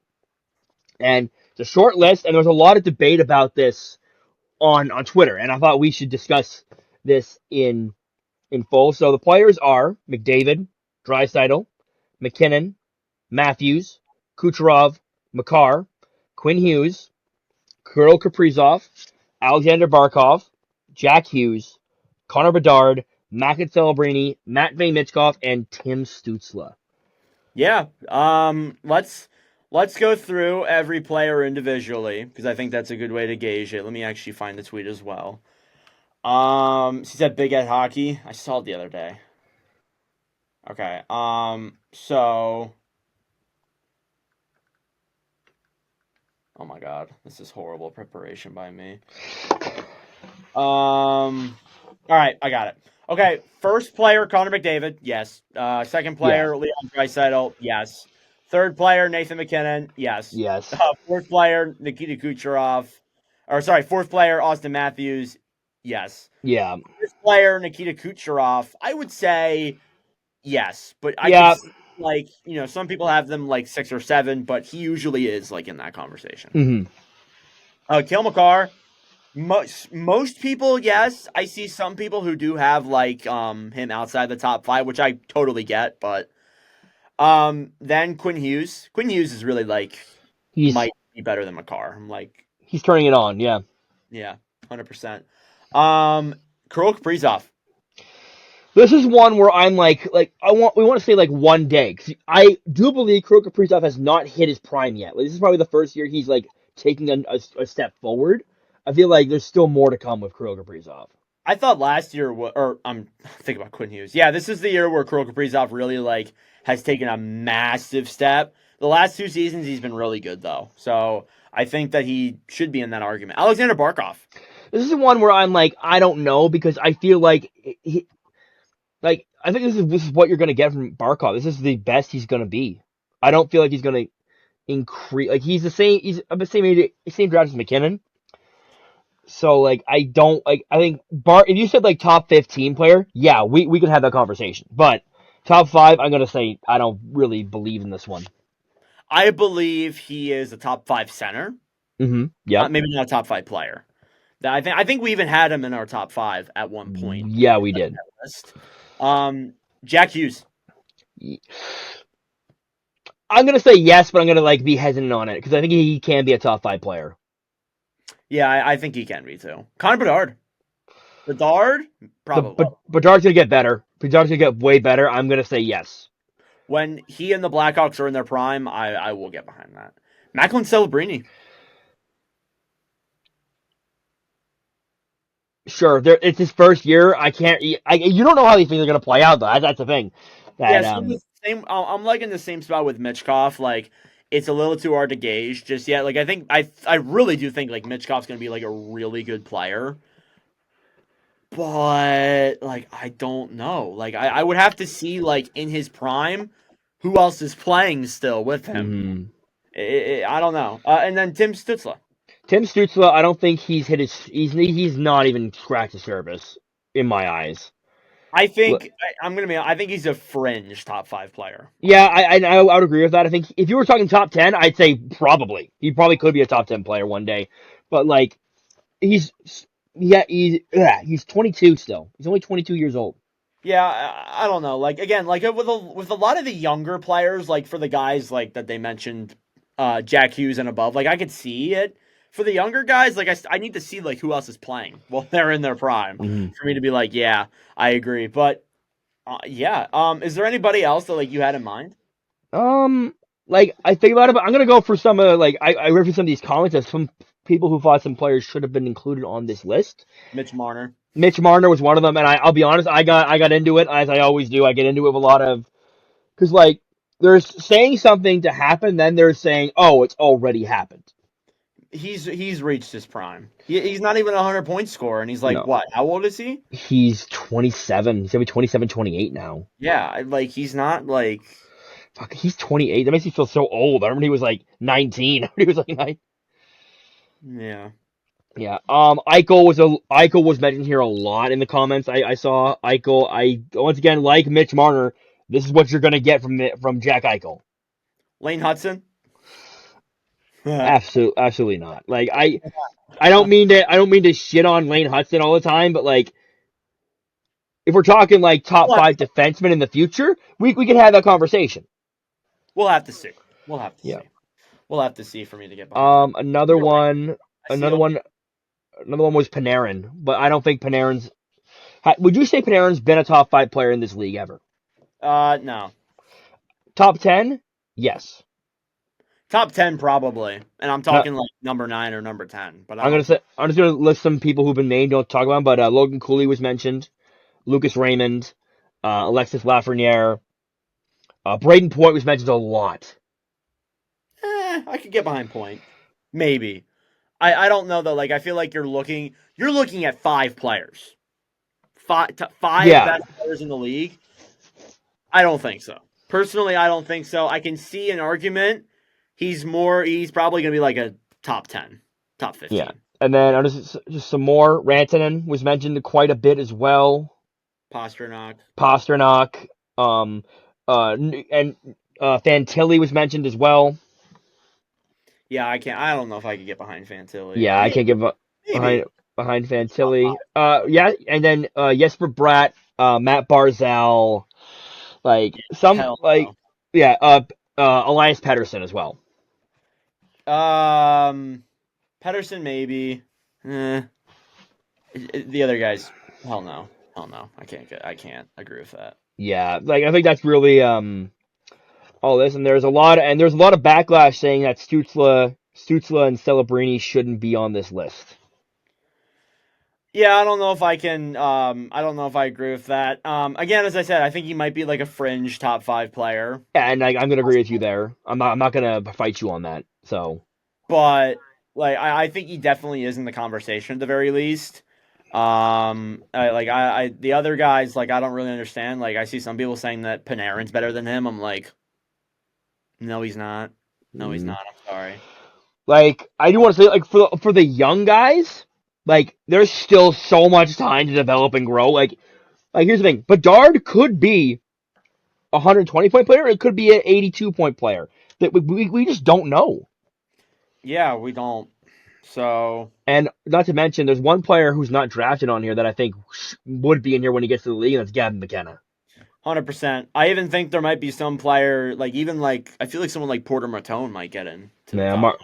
And it's a short list, and there's a lot of debate about this on Twitter, and I thought we should discuss this in full. So the players are McDavid, Draisaitl, McKinnon, Matthews, Kucherov, Makar, Quinn Hughes, Kirill Kaprizov, Alexander Barkov, Jack Hughes, Connor Bedard, Makin Celebrini, Matvey Michkov, and Tim Stützle. Yeah. Let's go through every player individually because I think that's a good way to gauge it. Let me actually find the tweet as well. She said Big Ed Hockey. I saw it the other day. Okay. So. Oh my God, this is horrible preparation by me. All right, I got it. Okay, first player Connor McDavid, yes. Second Yeah. player Leon Draisaitl, yes. Third player Nathan McKinnon, yes. Yes. Fourth player Nikita Kucherov, fourth player Austin Matthews, yes. Yeah. Fifth player Nikita Kucherov, I would say yes, but I could Yeah. see, like, some people have them like 6 or 7, but he usually is like in that conversation. Mm-hmm. Cale Makar. Most people, yes. I see some people who do have like him outside the top 5, which I totally get. But then Quinn Hughes. Quinn Hughes is really like might be better than Makar. I'm like he's turning it on. Yeah. 100%. Kirill Kaprizov. This is one where I'm like we want to say like one day. 'Cause I do believe Kirill Kaprizov has not hit his prime yet. Like, this is probably the first year he's like taking a step forward. I feel like there's still more to come with Kirill Kaprizov. I thought last year, or I'm thinking about Quinn Hughes. Yeah, this is the year where Kirill Kaprizov really like has taken a massive step. The last 2 seasons, he's been really good though. So I think that he should be in that argument. Alexander Barkov. This is one where I'm like I don't know because I feel like I think this is what you're gonna get from Barkov. This is the best he's gonna be. I don't feel like he's gonna increase. Like he's the same age, same draft as McKinnon. So like I don't like I think if you said like top 15 player, yeah, we could have that conversation. But top 5, I'm gonna say I don't really believe in this one. I believe he is a top 5 center. Mm-hmm. Yeah. Maybe not a top 5 player. I think we even had him in our top 5 at one point. Yeah, we did. List. Jack Hughes. I'm gonna say yes, but I'm gonna like be hesitant on it because I think he can be a top 5 player. Yeah, I think he can be too. Connor Bedard. Bedard? Probably. Bedard's gonna get better. Bedard's gonna get way better. I'm gonna say yes. When he and the Blackhawks are in their prime, I will get behind that. Macklin Celebrini. Sure, it's his first year. You don't know how these things are gonna play out though. That's the thing. I'm like in the same spot with Michkov. Like, it's a little too hard to gauge just yet. Like, I really do think like Michkov's gonna be like a really good player. But like I don't know. Like I would have to see like in his prime who else is playing still with him. Mm-hmm. I don't know. And then Tim Stützle. Tim Stützle, I don't think he's hit his. He's not even scratched the surface in my eyes. I think I think he's a fringe top 5 player. Yeah, I would agree with that. I think if you were talking top 10, I'd say probably he probably could be a top 10 player one day. But like he's 22 still. He's only 22 years old. Yeah, I don't know. Like again, like with a lot of the younger players, like for the guys like that they mentioned, Jack Hughes and above, like I could see it For the younger guys, like I need to see like who else is playing while they're in their prime for me to be like, yeah, I agree. But yeah, is there anybody else that like you had in mind? Like I think about it, but I'm gonna go for some like I read through some of these comments of some people who thought some players should have been included on this list. Mitch Marner. Mitch Marner was one of them, and I'll be honest, I got into it as I always do. I get into it with a lot of because like there's saying something to happen, then they're saying, oh, it's already happened. He's reached his prime. He's not even a 100-point scorer, and he's like, No, what? How old is he? he's 27. He's gonna be 27, 28 now. Yeah, like he's not like. Fuck, he's 28. That makes me feel so old. I remember he was like 19. He was like 9. Yeah. Yeah. Eichel was mentioned here a lot in the comments. I saw Eichel. I once again like Mitch Marner. This is what you're gonna get from Jack Eichel. Lane Hudson. Absolutely not. Like I don't mean to shit on Lane Hudson all the time, but like if we're talking like top We'll have, 5 defensemen in the future, we can have that conversation. we'll have to see. We'll have to Yeah. see. We'll have to see for me to get behind. Another You're right. one, I see another him. one, another one was Panarin, but I don't think Panarin's. Would you say Panarin's been a top 5 player in this league ever? No. Top 10? Yes. Top 10 probably, and I'm No, talking like number 9 or number 10. But I I'm gonna don't. say I'm just gonna list some people who've been named. Don't talk about them, but Logan Cooley was mentioned, Lucas Raymond, Alexis Lafreniere, Braden Point was mentioned a lot. I could get behind Point. Maybe. I don't know though. Like I feel like you're looking at 5 players, five Yeah, best players in the league. I don't think so. Personally, I don't think so. I can see an argument. He's probably going to be like a top 10, top yeah. 15. And then just some more. Rantanen was mentioned quite a bit as well. Pasternak. Pasternak, and Fantilli was mentioned as well. Yeah, I can't. I don't know if I could get behind Fantilli. Yeah, I can't give up Maybe. behind He's top Fantilli. 5. Yeah, and then Jesper Bratt, Matt Barzal, like some Hell like no. yeah, Elias Pettersson as well. Pedersen maybe. The other guys, hell no, hell no. I can't agree with that. Yeah, like I think that's really all this, and there's a lot of backlash saying that Stutzla and Celebrini shouldn't be on this list. Yeah, I don't know if I can. I don't know if I agree with that. Again, as I said, I think he might be like a fringe top 5 player. Yeah, and I'm gonna agree with you there. I'm not gonna fight you on that. So But like I think he definitely is in the conversation at the very least. The other guys like I don't really understand. Like I see some people saying that Panarin's better than him. I'm like, no, he's not. No, he's not. I'm sorry. like I do want to say like for the young guys, like there's still so much time to develop and grow. Like here's the thing, Bedard could be a 120-point player. It could be an 82-point player. That we just don't know. Yeah, we don't. So And not to mention, there's one player who's not drafted on here that I think would be in here when he gets to the league, and that's Gavin McKenna. 100%. I even think there might be some player like even like I feel like someone like Porter Matone might get in to the Man, top.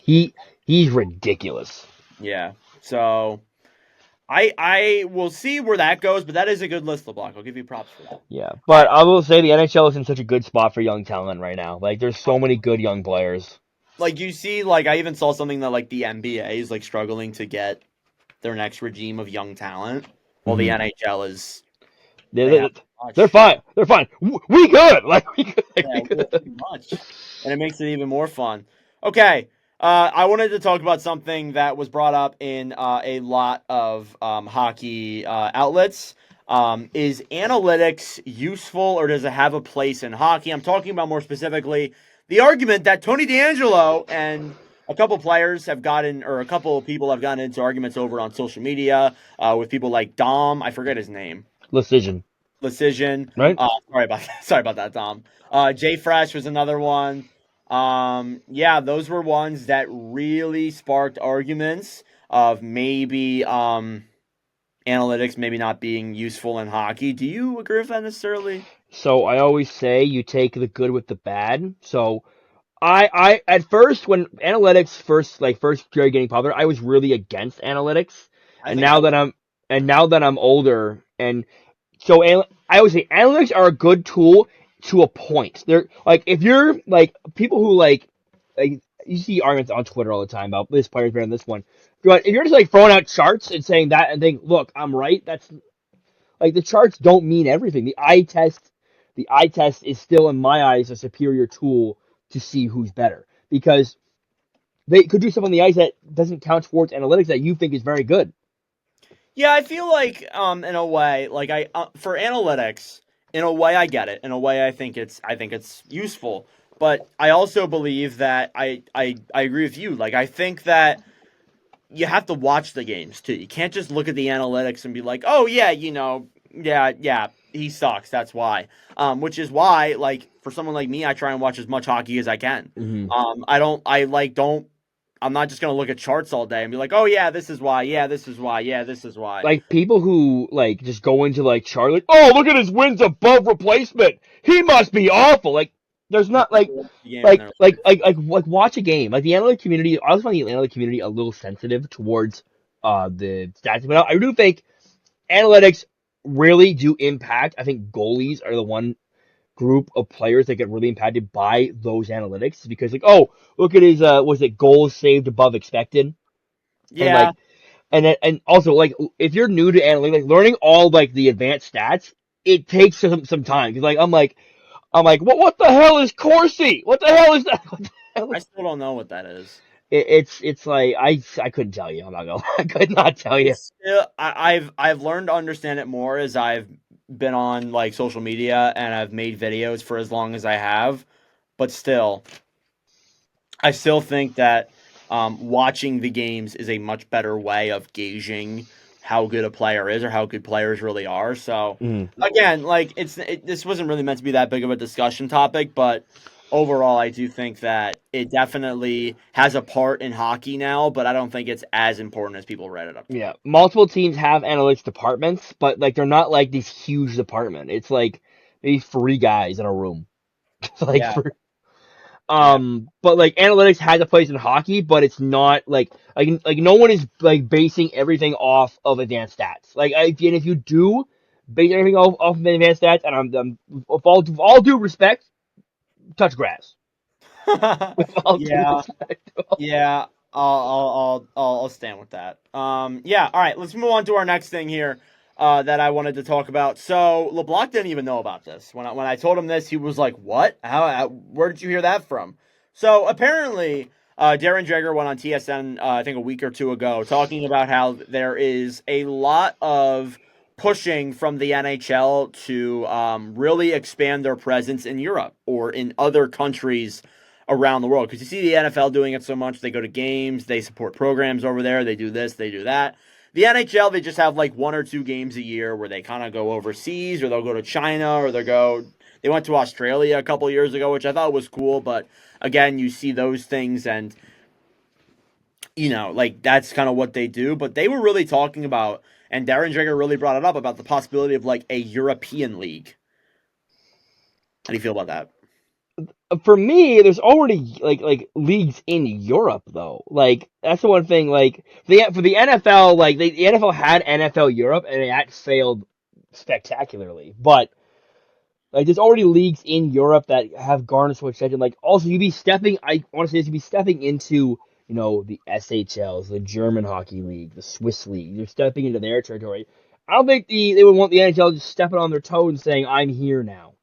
he's ridiculous. Yeah. So I will see where that goes, but that is a good list, LeBlanc. I'll give you props for that. Yeah, but I will say the NHL is in such a good spot for young talent right now. Like, there's so many good young players. Like you see, like I even saw something that like the NBA is like struggling to get their next regime of young talent, while the NHL is they have They're much. fine. They're fine. We good. Like we good. Like, Yeah, we good. too much, and it makes it even more fun. Okay, I wanted to talk about something that was brought up in a lot of hockey outlets. Is analytics useful, or does it have a place in hockey? I'm talking about more specifically the argument that Tony DeAngelo and a couple players have gotten, or a couple of people have gotten into arguments over on social media with people like Dom. I forget his name. Lecision. Right? Sorry about that, Dom. Jay Fresh was another one. Yeah, those were ones that really sparked arguments of maybe analytics maybe not being useful in hockey. Do you agree with that necessarily? So I always say you take the good with the bad. So I at first when analytics first started getting popular, I was really against analytics, I and think I now that I'm older, and so I would say analytics are a good tool to a point. They're like if you're like people who like you see arguments on Twitter all the time about this player's better than this one. But if you're just like throwing out charts and saying that and think, look, I'm right, that's like the charts don't mean everything. The eye test is still in my eyes a superior tool to see who's better because they could do stuff on the ice that doesn't count towards analytics that you think is very good. Yeah, I feel like in a way, like I for analytics, in a way I get it. In a way I think it's useful. But I also believe that I agree with you. Like I think that you have to watch the games too. You can't just look at the analytics and be like, "Oh yeah, yeah, he sucks. That's why." Which is why, like, for someone like me, I try and watch as much hockey as I can. Mm-hmm. Don't. I'm not just gonna look at charts all day and be like, "Oh yeah, this is why. Yeah, this is why. Yeah, this is why." Like people who like just go into like chart like, oh look at his wins above replacement. He must be awful. Like there's They not never like watch the game in like their like life. like like like watch a game. Like the analytic community, I always find the analytic community a little sensitive towards the stats. But I do think analytics really do impact. I think goalies are the one group of players that get really impacted by those analytics because like, oh, look at his was it goals saved above expected? And Yeah. like and also like if you're new to analytics, like learning all like the advanced stats, it takes some time because I'm like what the hell is Corsi? What the hell is that? What the hell I is... still don't know what that is. It's like I couldn't tell you. I'm not gonna I could not tell you. It's still I've learned to understand it more as I've been on like social media and I've made videos for as long as I have, but still, I still think that watching the games is a much better way of gauging how good a player is or how good players really are. So Mm. again, like this wasn't really meant to be that big of a discussion topic, but overall, I do think that it definitely has a part in hockey now, but I don't think it's as important as people read it up to be. Yeah, multiple teams have analytics departments, but like they're not like these huge department. It's like maybe three guys in a room. like Yeah, for yeah. but like analytics has a place in hockey, but it's not like no one is like basing everything off of advanced stats. And if you do base everything off of advanced stats, and I'm with all due respect, touch grass. With all due Yeah, respect. yeah. I'll stand with that. Yeah. All right. Let's move on to our next thing here. That I wanted to talk about. So LeBlanc didn't even know about this. When I told him this, he was like, "What? Where did you hear that from?" So apparently, Darren Dreger went on TSN, I think a week or two ago, talking about how there is a lot of pushing from the NHL to really expand their presence in Europe or in other countries around the world. Because you see the NFL doing it so much. They go to games, they support programs over there, they do this, they do that. The NHL, they just have like one or two games a year where they kind of go overseas, or they'll go to China, or they went to Australia a couple years ago, which I thought was cool. But again, you see those things, and like that's kind of what they do. But they were really talking about, and Darren Dreger really brought it up about the possibility of like a European league. How do you feel about that? For me, there's already like leagues in Europe though. Like that's the one thing. Like for the NFL, like the NFL had NFL Europe and that failed spectacularly. But like there's already leagues in Europe that have garnered so much attention. Like also you'd be stepping. I want to say this, you'd be stepping into the SHLs, the German Hockey League, the Swiss League. You're stepping into their territory. I don't think they would want the NHL just stepping on their toes and saying I'm here now.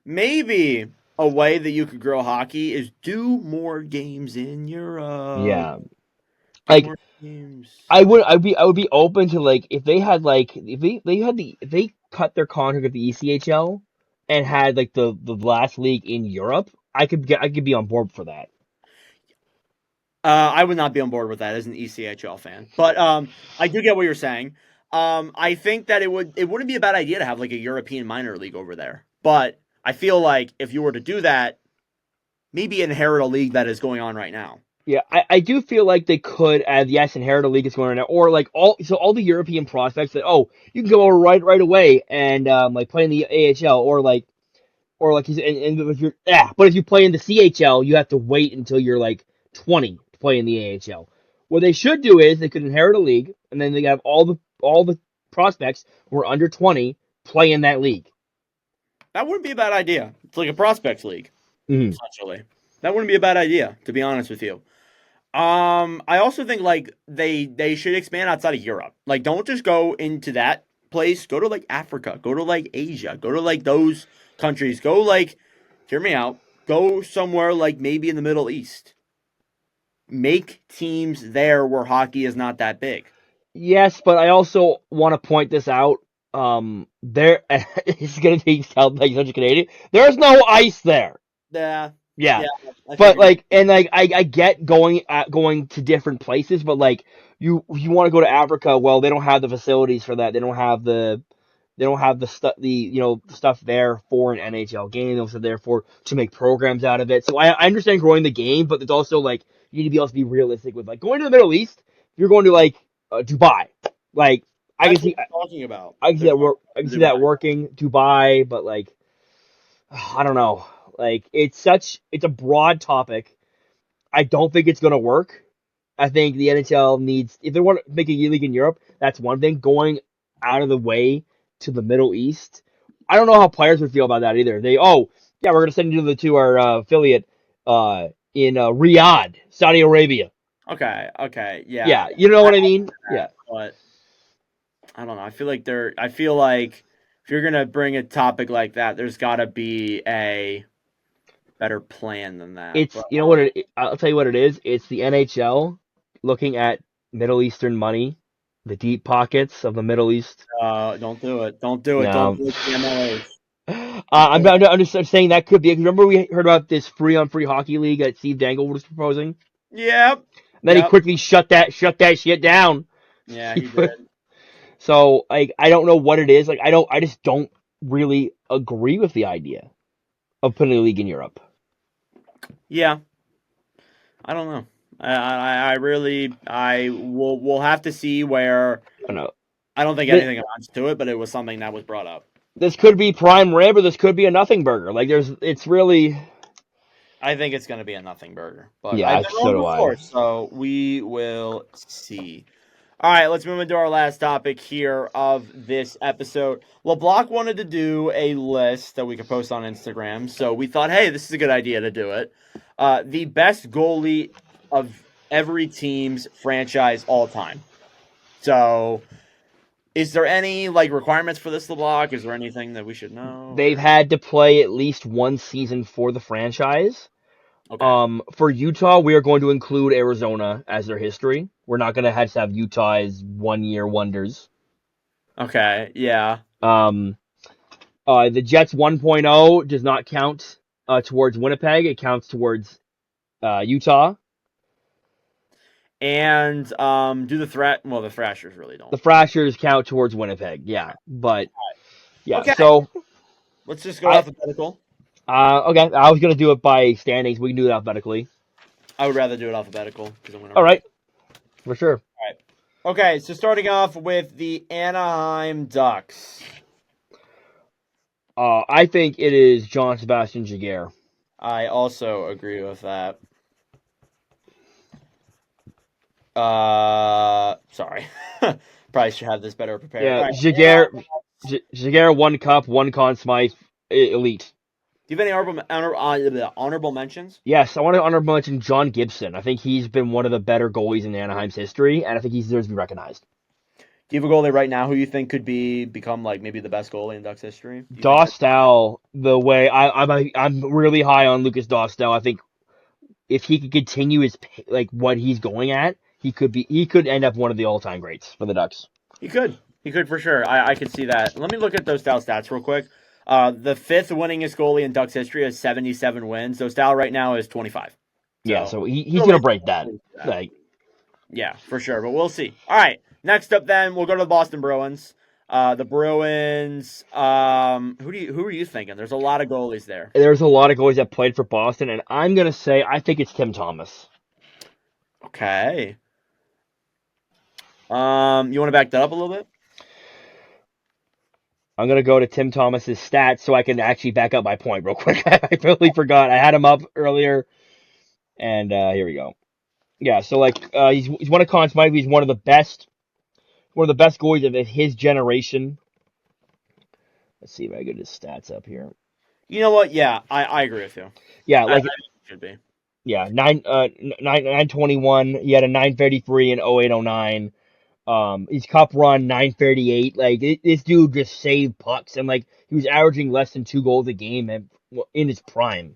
Maybe a way that you could grow hockey is do more games in Europe. Yeah. Do Like more games. I would be open to like if they had like if they cut their contract at the ECHL and had like the last league in Europe, I could be on board for that. I would not be on board with that as an ECHL fan, but I do get what you're saying. I think that it wouldn't be a bad idea to have like a European minor league over there, but I feel like if you were to do that, maybe inherit a league that is going on right now. Yeah, I do feel like they could add yes, inherit a league is going on now, or like all the European prospects that you can go over right away and like play in the AHL or like or like and if you're but if you play in the CHL, you have to wait until you're like 20 to play in the AHL. What they should do is they could inherit a league, and then they have all the prospects who are under 20 play in that league. That wouldn't be a bad idea. It's like a prospects league, Mm-hmm. essentially. That wouldn't be a bad idea, to be honest with you. I also think like they should expand outside of Europe. Like, don't just go into that place. Go to like Africa. Go to like Asia. Go to like those countries. Go like, hear me out. Go somewhere like maybe in the Middle East. Make teams there where hockey is not that big. Yes, but I also want to point this out. There it's gonna sound like such a Canadian. There's no ice there. Yeah, Yeah, yeah. I but figured. like, and like, I get going to different places, but like, you want to go to Africa. Well, they don't have the facilities for that. They don't have the stuff, stuff there for an NHL game. They're also there for to make programs out of it. So I understand growing the game, but it's also like you need to be able to be realistic with like going to the Middle East. If you're going to like Dubai, like I can That's what see they're talking about. I can see They're that talking work. I can about see that Dubai. working Dubai, but like I don't know. Like it's a broad topic. I don't think it's gonna work. I think the NHL needs, if they want to make a league in Europe, that's one thing. Going out of the way to the Middle East, I don't know how players would feel about that either. Yeah, we're gonna send you to our affiliate in Riyadh, Saudi Arabia. Okay, yeah. Yeah, you know I what I mean? that, Yeah, but I don't know. I feel like if you're gonna bring a topic like that, there's got to be a better plan than that. it's But you know what I'll tell you what it is. It's the NHL looking at Middle Eastern money, the deep pockets of the Middle East. don't do it. Don't do it. Don't No. do it to the MLS. I'm just saying that could be. Remember, we heard about this free on free hockey league that Steve Dangle was proposing. Yep. And then he Yep. quickly shut that shit down. Yeah, he did. So like, I don't know what it is. Like, I just don't really agree with the idea of putting a league in Europe. Yeah. I don't know. I really I will we'll have to see where I don't know. I don't think This, anything amounts to it, but it was something that was brought up. this could be prime rib, or this could be a nothing burger. Like, it's really. I think it's going to be a nothing burger, but I've Yeah, been so wrong do I. before, so we will see. All right, let's move into our last topic here of this episode. LeBlanc wanted to do a list that we could post on Instagram, so we thought, hey, this is a good idea to do it. The best goalie of every team's franchise all time. So, is there any like requirements for this LeBlanc? Is there anything that we should know? They've had to play at least one season for the franchise. Okay. For Utah, we are going to include Arizona as their history. We're not going to have Utah as 1 year wonders. Okay. Yeah. The Jets 1.0 does not count towards Winnipeg. It counts towards Utah. And do the Thrashers really don't. The Thrashers count towards Winnipeg. Yeah, but yeah. Okay. So Let's just go I alphabetical. okay. I was gonna do it by standings. We can do it alphabetically. I would rather do it alphabetical because I'm gonna All write. right, for sure. All right. Okay, so starting off with the Anaheim Ducks. I think it is John Sebastian Jaguar. I also agree with that. Sorry. Probably should have this better prepared. Yeah, All right. Jaguar 1 cup, 1 Conn Smythe, elite. Do you have any honorable mentions? Yes, I want to honorable mention John Gibson. I think he's been one of the better goalies in Anaheim's history, and I think he deserves to be recognized. Do you have a goalie right now who you think could become like maybe the best goalie in Ducks history? Dostal, the way I'm really high on Lucas Dostal. I think if he could continue his like what he's going at, he could end up one of the all-time greats for the Ducks. He could for sure. I could see that. Let me look at those Dostal stats real quick. The fifth winningest goalie in Ducks history has 77 wins. Dostal right now is 25. Yeah, so he's gonna break that. Like, yeah, for sure. But we'll see. All right. Next up, then we'll go to the Boston Bruins. The Bruins. Who are you thinking? There's a lot of goalies there. there's a lot of goalies that played for Boston, and I'm gonna say I think it's Tim Thomas. Okay. You want to back that up a little bit? I'm gonna go to Tim Thomas's stats so I can actually back up my point real quick. I totally forgot. I had him up earlier, and here we go. Yeah, so like he's one of Conn Smythe. He's one of the best goalies of his generation. Let's see if I can get his stats up here. You know what? Yeah, I agree with you. Yeah, I like think it should be. yeah, 921. He had a 933 in 0809. His cup run 938. Like this dude just saved pucks, and like he was averaging less than 2 goals a game in his prime.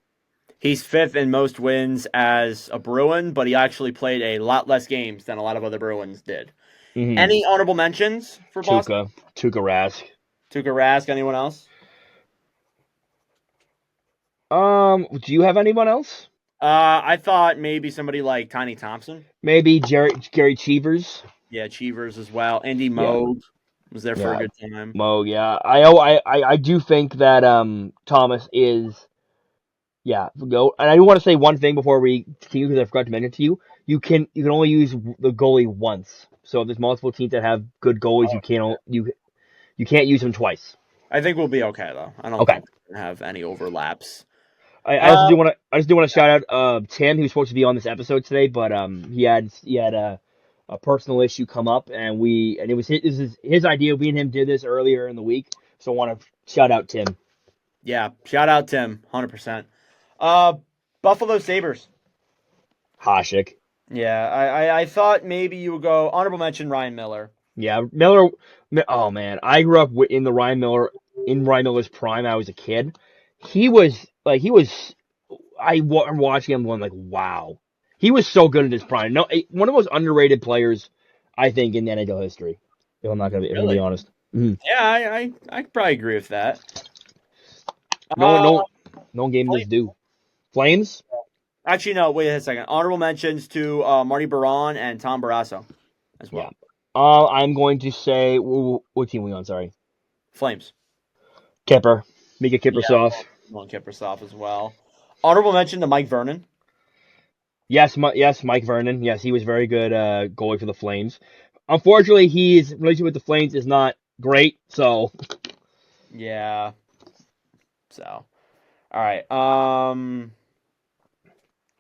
He's fifth in most wins as a Bruin, but he actually played a lot less games than a lot of other Bruins did. Mm-hmm. Any honorable mentions for Boston? Tuukka Rask. Tuukka Rask. Anyone else? Do you have anyone else? I thought maybe somebody like Tiny Thompson. Maybe Gary Cheevers. Yeah, Cheevers as well. Andy Yeah, Moog was there for a yeah, good time. Mo. Yeah, I do think that Thomas is. Yeah, go. And I do want to say one thing before we continue because I forgot to mention it to you. You can only use the goalie once. So if there's multiple teams that have good goalies, you can't use them twice. I think we'll be okay though. I don't Okay. think we're gonna have any overlaps. I also do want to shout out Tim. He was supposed to be on this episode today, but he had a personal issue come up, and it was his idea. We and him did this earlier in the week, so I want to shout out Tim. Yeah, shout out Tim, 100%. Buffalo Sabres. Hasek. Yeah, I thought maybe you would go honorable mention Ryan Miller. Yeah, Miller. Oh man, I grew up in Ryan Miller's prime. I was a kid. He was. I'm watching him going like, wow, he was so good in his prime. No, one of the most underrated players, I think, in NHL history. If I'm gonna be honest. Mm-hmm. Yeah, I probably agree with that. No one gave him his due. Flames. Actually, no. Wait a second. Honorable mentions to Marty Baron and Tom Barrasso as well. Yeah. I'm going to say what team are we on? Sorry. Flames. Kipper. Mika Kiprusoff. Yeah, on Kiprusoff as well. Honorable mention to Mike Vernon. Yes, Mike Vernon. Yes, he was very good goalie for the Flames. Unfortunately, his relationship with the Flames is not great. So. Yeah. So. All right.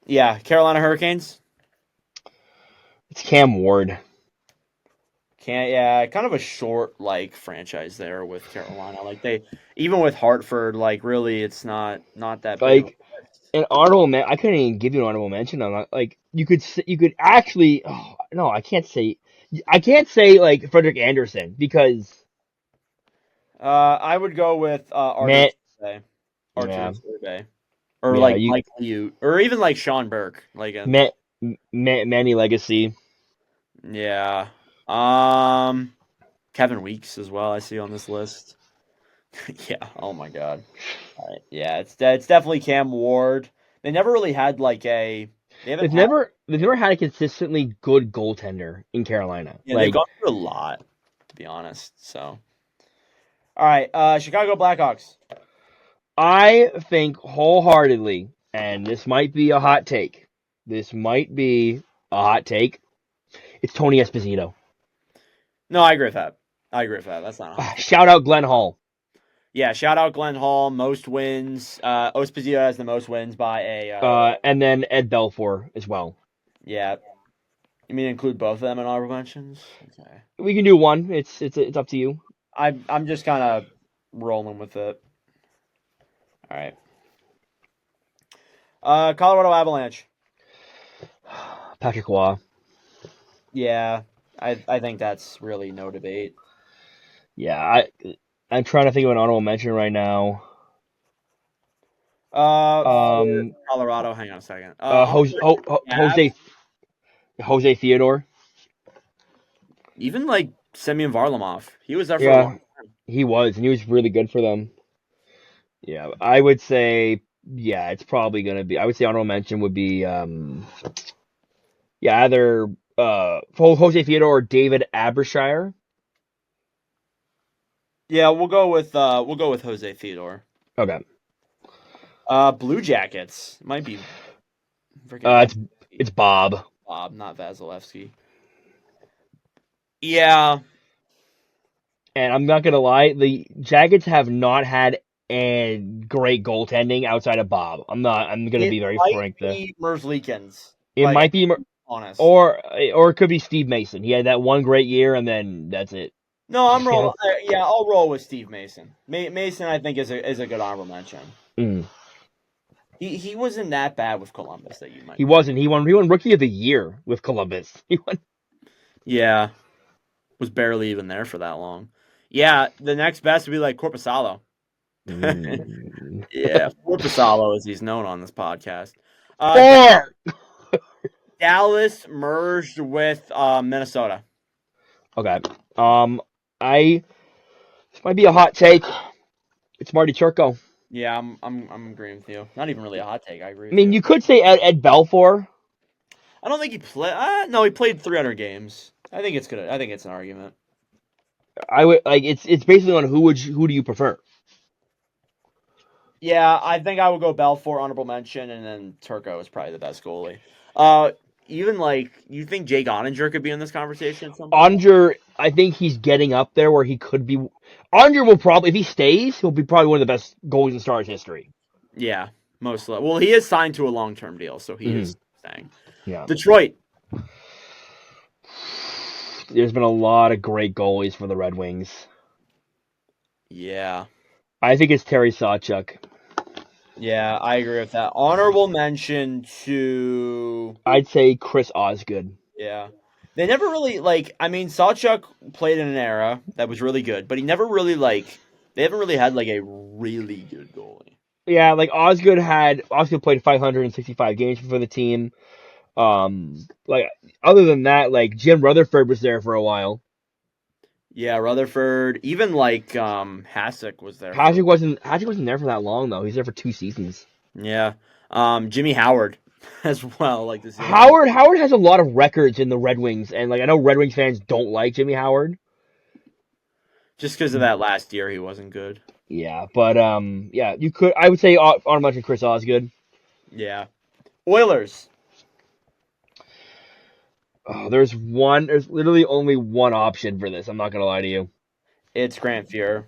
Yeah, Carolina Hurricanes. It's Cam Ward. Kind of a short franchise there with Carolina. Like they even with Hartford, really it's not that big. An honorable I couldn't even give you an honorable mention on that. Like you could actually no, I can't say like Frederick Anderson because I would go with Artur Turbe. Or Mike Liut, or even like Sean Burke, Manny Legacy. Yeah. Kevin Weeks as well. I see on this list. Yeah. Oh my God. All right. Yeah, it's definitely Cam Ward. They never really had they've never had a consistently good goaltender in Carolina. Yeah, they've gone through a lot, to be honest. So, all right. Chicago Blackhawks. I think wholeheartedly, and this might be a hot take. It's Tony Esposito. No, I agree with that. That's not a hot take. Shout out Glenn Hall. Yeah, shout out Glenn Hall. Most wins. Esposito has the most wins by a. And then Ed Belfour as well. Yeah. You mean include both of them in honorable mentions? Okay. We can do one. It's up to you. I'm just kind of rolling with it. All right. Colorado Avalanche. Patrick Waugh. Yeah, I think that's really no debate. Yeah, I'm trying to think of an honorable mention right now. Colorado. Hang on a second. Jose Theodore. Even Semyon Varlamov. He was there for a long time. He was, and he was really good for them. Yeah, I would say, it's probably gonna be. I would say honorable mention would be, either Jose Theodore or David Abershire. Yeah, we'll go with Jose Theodore. Okay. Blue Jackets might be. It's Bob. Bob, not Vasilevsky. Yeah. And I'm not gonna lie, the Jackets have not had a great goaltending outside of Bob. I'm gonna It be very might frank there. be Merzlikins. It Like, might be, honest. or it could be Steve Mason. He had that one great year, and then that's it. No, I'm You rolling. know? Yeah, I'll roll with Steve Mason. Mason, I think, is a good honorable mention. Mm. He wasn't that bad with Columbus that you might He think. wasn't. He won Rookie of the Year with Columbus. He won. Yeah, was barely even there for that long. Yeah, the next best would be like Corpusalo. Mm. Yeah, Corpusalo, as he's known on this podcast. Four. Dallas merged with Minnesota. Okay. I this might be a hot take. It's Marty Turco. Yeah, I'm agreeing with you. Not even really a hot take. I agree I with mean, you. you could say Ed Belfour. I don't think he played. No, he played 300 games. I think it's good. I think it's an argument. I would like it's basically on who do you prefer? Yeah, I think I would go Belfour honorable mention, and then Turco is probably the best goalie. Even like you think Jake Ottinger could be in this conversation at some point? Onger, I think he's getting up there where he could be. Onger will probably, if he stays, he'll be probably one of the best goalies in Stars history. Yeah, most of well, he is signed to a long term deal, so he Mm-hmm. is staying. Yeah. Detroit. There's been a lot of great goalies for the Red Wings. Yeah. I think it's Terry Sawchuk. Yeah, I agree with that. Honorable mention to I'd say Chris Osgood. yeah. They never really like I mean Sawchuk played in an era that was really good, but he never really like they haven't really had like a really good goalie. Yeah, like Osgood played 565 games for the team. Like other than that, like Jim Rutherford was there for a while. Yeah, Rutherford, even like Hasek was there for Hasek wasn't there for that long though. He's there for 2 seasons. yeah. Jimmy Howard as well, like this Howard has a lot of records in the Red Wings, and like I know Red Wings fans don't like Jimmy Howard. just because of that last year he wasn't good. Yeah, but yeah, you could. I would say on much of Chris Osgood. Yeah. Oilers. Oh, there's one. There's literally only one option for this. I'm not gonna lie to you. It's Grant Fuhr.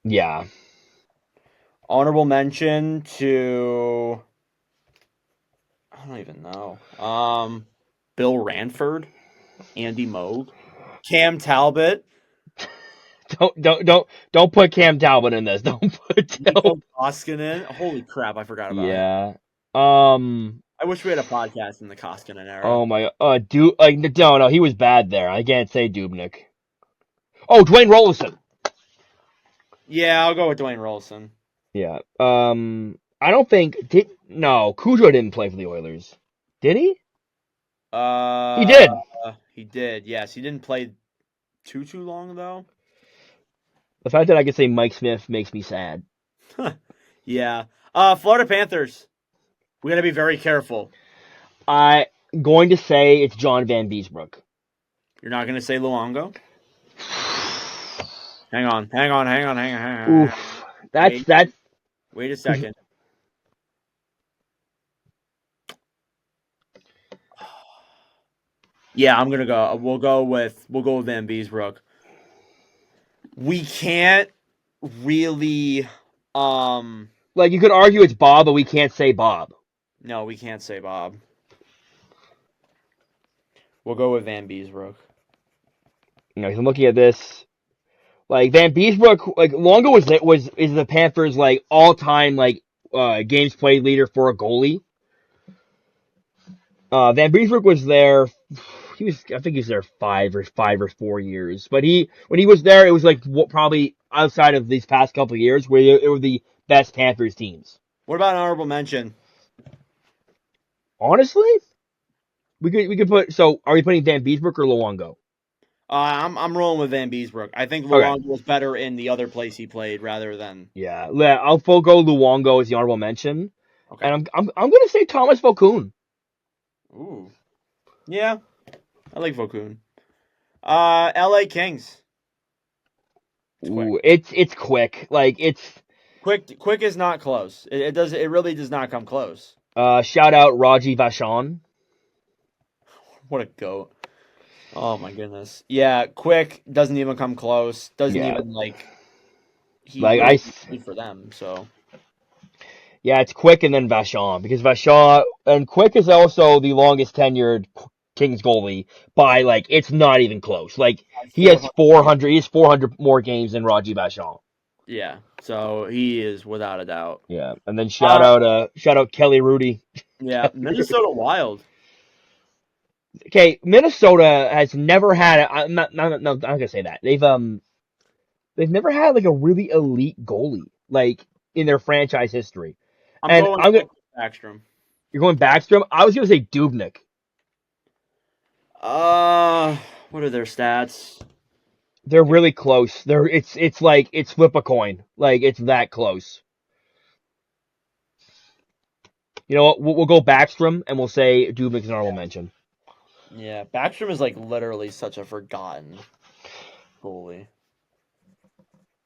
Yeah, Honorable mention to I don't even know. Bill Ranford, Andy Moog, Cam Talbot, don't put Cam Talbot in this. Nico Don't. Koskinen. Holy crap, I forgot about him. Yeah. I wish we had a podcast in the Koskinen era. Oh my. No, he was bad there. I can't say Dubnik. Oh, Dwayne Rollison. Yeah, I'll go with Dwayne Rolson. Yeah. I don't think no Cujo didn't play for the Oilers. Did he? He did. He did. Yes, he didn't play too long though. The fact that I could say Mike Smith makes me sad. Yeah. Florida Panthers. We got to be very careful. I'm going to say it's John Van Beesbrook. You're not going to say Luongo? Hang on. Oof. That's Wait a second. Yeah, I'm gonna go. We'll go with Van Beesbrook. We can't really. like you could argue it's Bob, but we can't say Bob. No, we can't say Bob. We'll go with Van Beesbrook. You know, I'm looking at this. Like Van Beesbrook, like Longo is the Panthers like all time like games played leader for a goalie. Van Beesbrook was there. I think he was there 5 or 4 years. But when he was there, it was like probably outside of these past couple of years where it were the best Panthers teams. What about an honorable mention? Honestly, we could put. So are we putting Van Beesbrook or Luongo? I'm rolling with Van Beesbrook. I think Okay. Luongo was better in the other place he played rather than. Yeah, I'll go Luongo as the honorable mention, Okay. and I'm gonna say Thomas Vokoun. Ooh. Yeah, I like Vokoun. L.A. Kings. Ooh, it's quick. Like it's Quick is not close. It really does not come close. shout out Raji Vachon. What a goat. Oh my goodness. Yeah, Quick doesn't even come close. Doesn't Yeah, even he like really played for them. So yeah, it's Quick and then Vachon because Vachon and Quick is also the longest tenured Kings goalie by like it's not even close. Like he has 400 games. 400. He has 400 more games than Raji Vachon. Yeah. So he is without a doubt. Yeah, and then Uh shout out Kelly Rudy. yeah, Minnesota Wild. Okay, Minnesota has never had. I'm not gonna say that. They've never had like a really elite goalie like in their franchise history. I'm And going I'm gonna with Backstrom. you're going Backstrom. I was gonna say Dubnik. Uh what are their stats? They're really close. It's like it's flip a coin. Like it's that close. You know what? We'll go Backstrom and we'll say Dubnik's an honorable mention. Yeah, Backstrom is like literally such a forgotten goalie.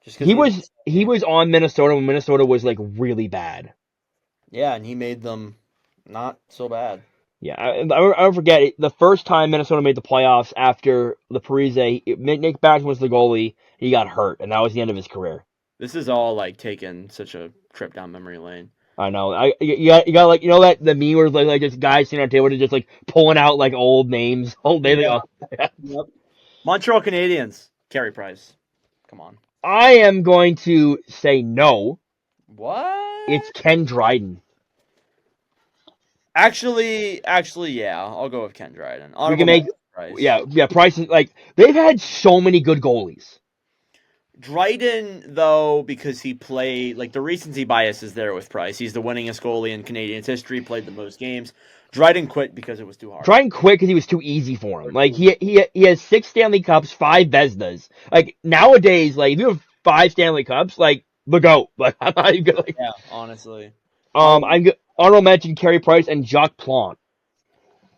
Just because He he had was he was on Minnesota when Minnesota was like really bad. yeah, and he made them not so bad. Yeah, I don't forget it, the first time Minnesota made the playoffs after the Parise. Nick Backstrom was the goalie. He got hurt, and that was the end of his career. This is all like taking such a trip down memory lane. I know. You got like that the meme where like just guys sitting on a table and just like pulling out like old names. Old names. Yeah. Like, oh. Yep. Montreal Canadiens. Carey Price. Come on. I am going to say no. It's What? Ken Dryden. Actually, yeah. I'll go with Ken Dryden. We can Honorable make mention Price. yeah. Price is like they've had so many good goalies. Dryden, though, because he played like the recency bias is there with Price. He's the winningest goalie in Canadiens history. Played the most games. Dryden quit because it was too hard. Dryden quit because he was too easy for him. Like he has 6 Stanley Cups, 5 Vezinas. Like nowadays, like if you have 5 Stanley Cups, like the goat. Like I'm not even gonna like. Yeah, honestly. Um, Honorable mention Carey Price and Jacques Plante.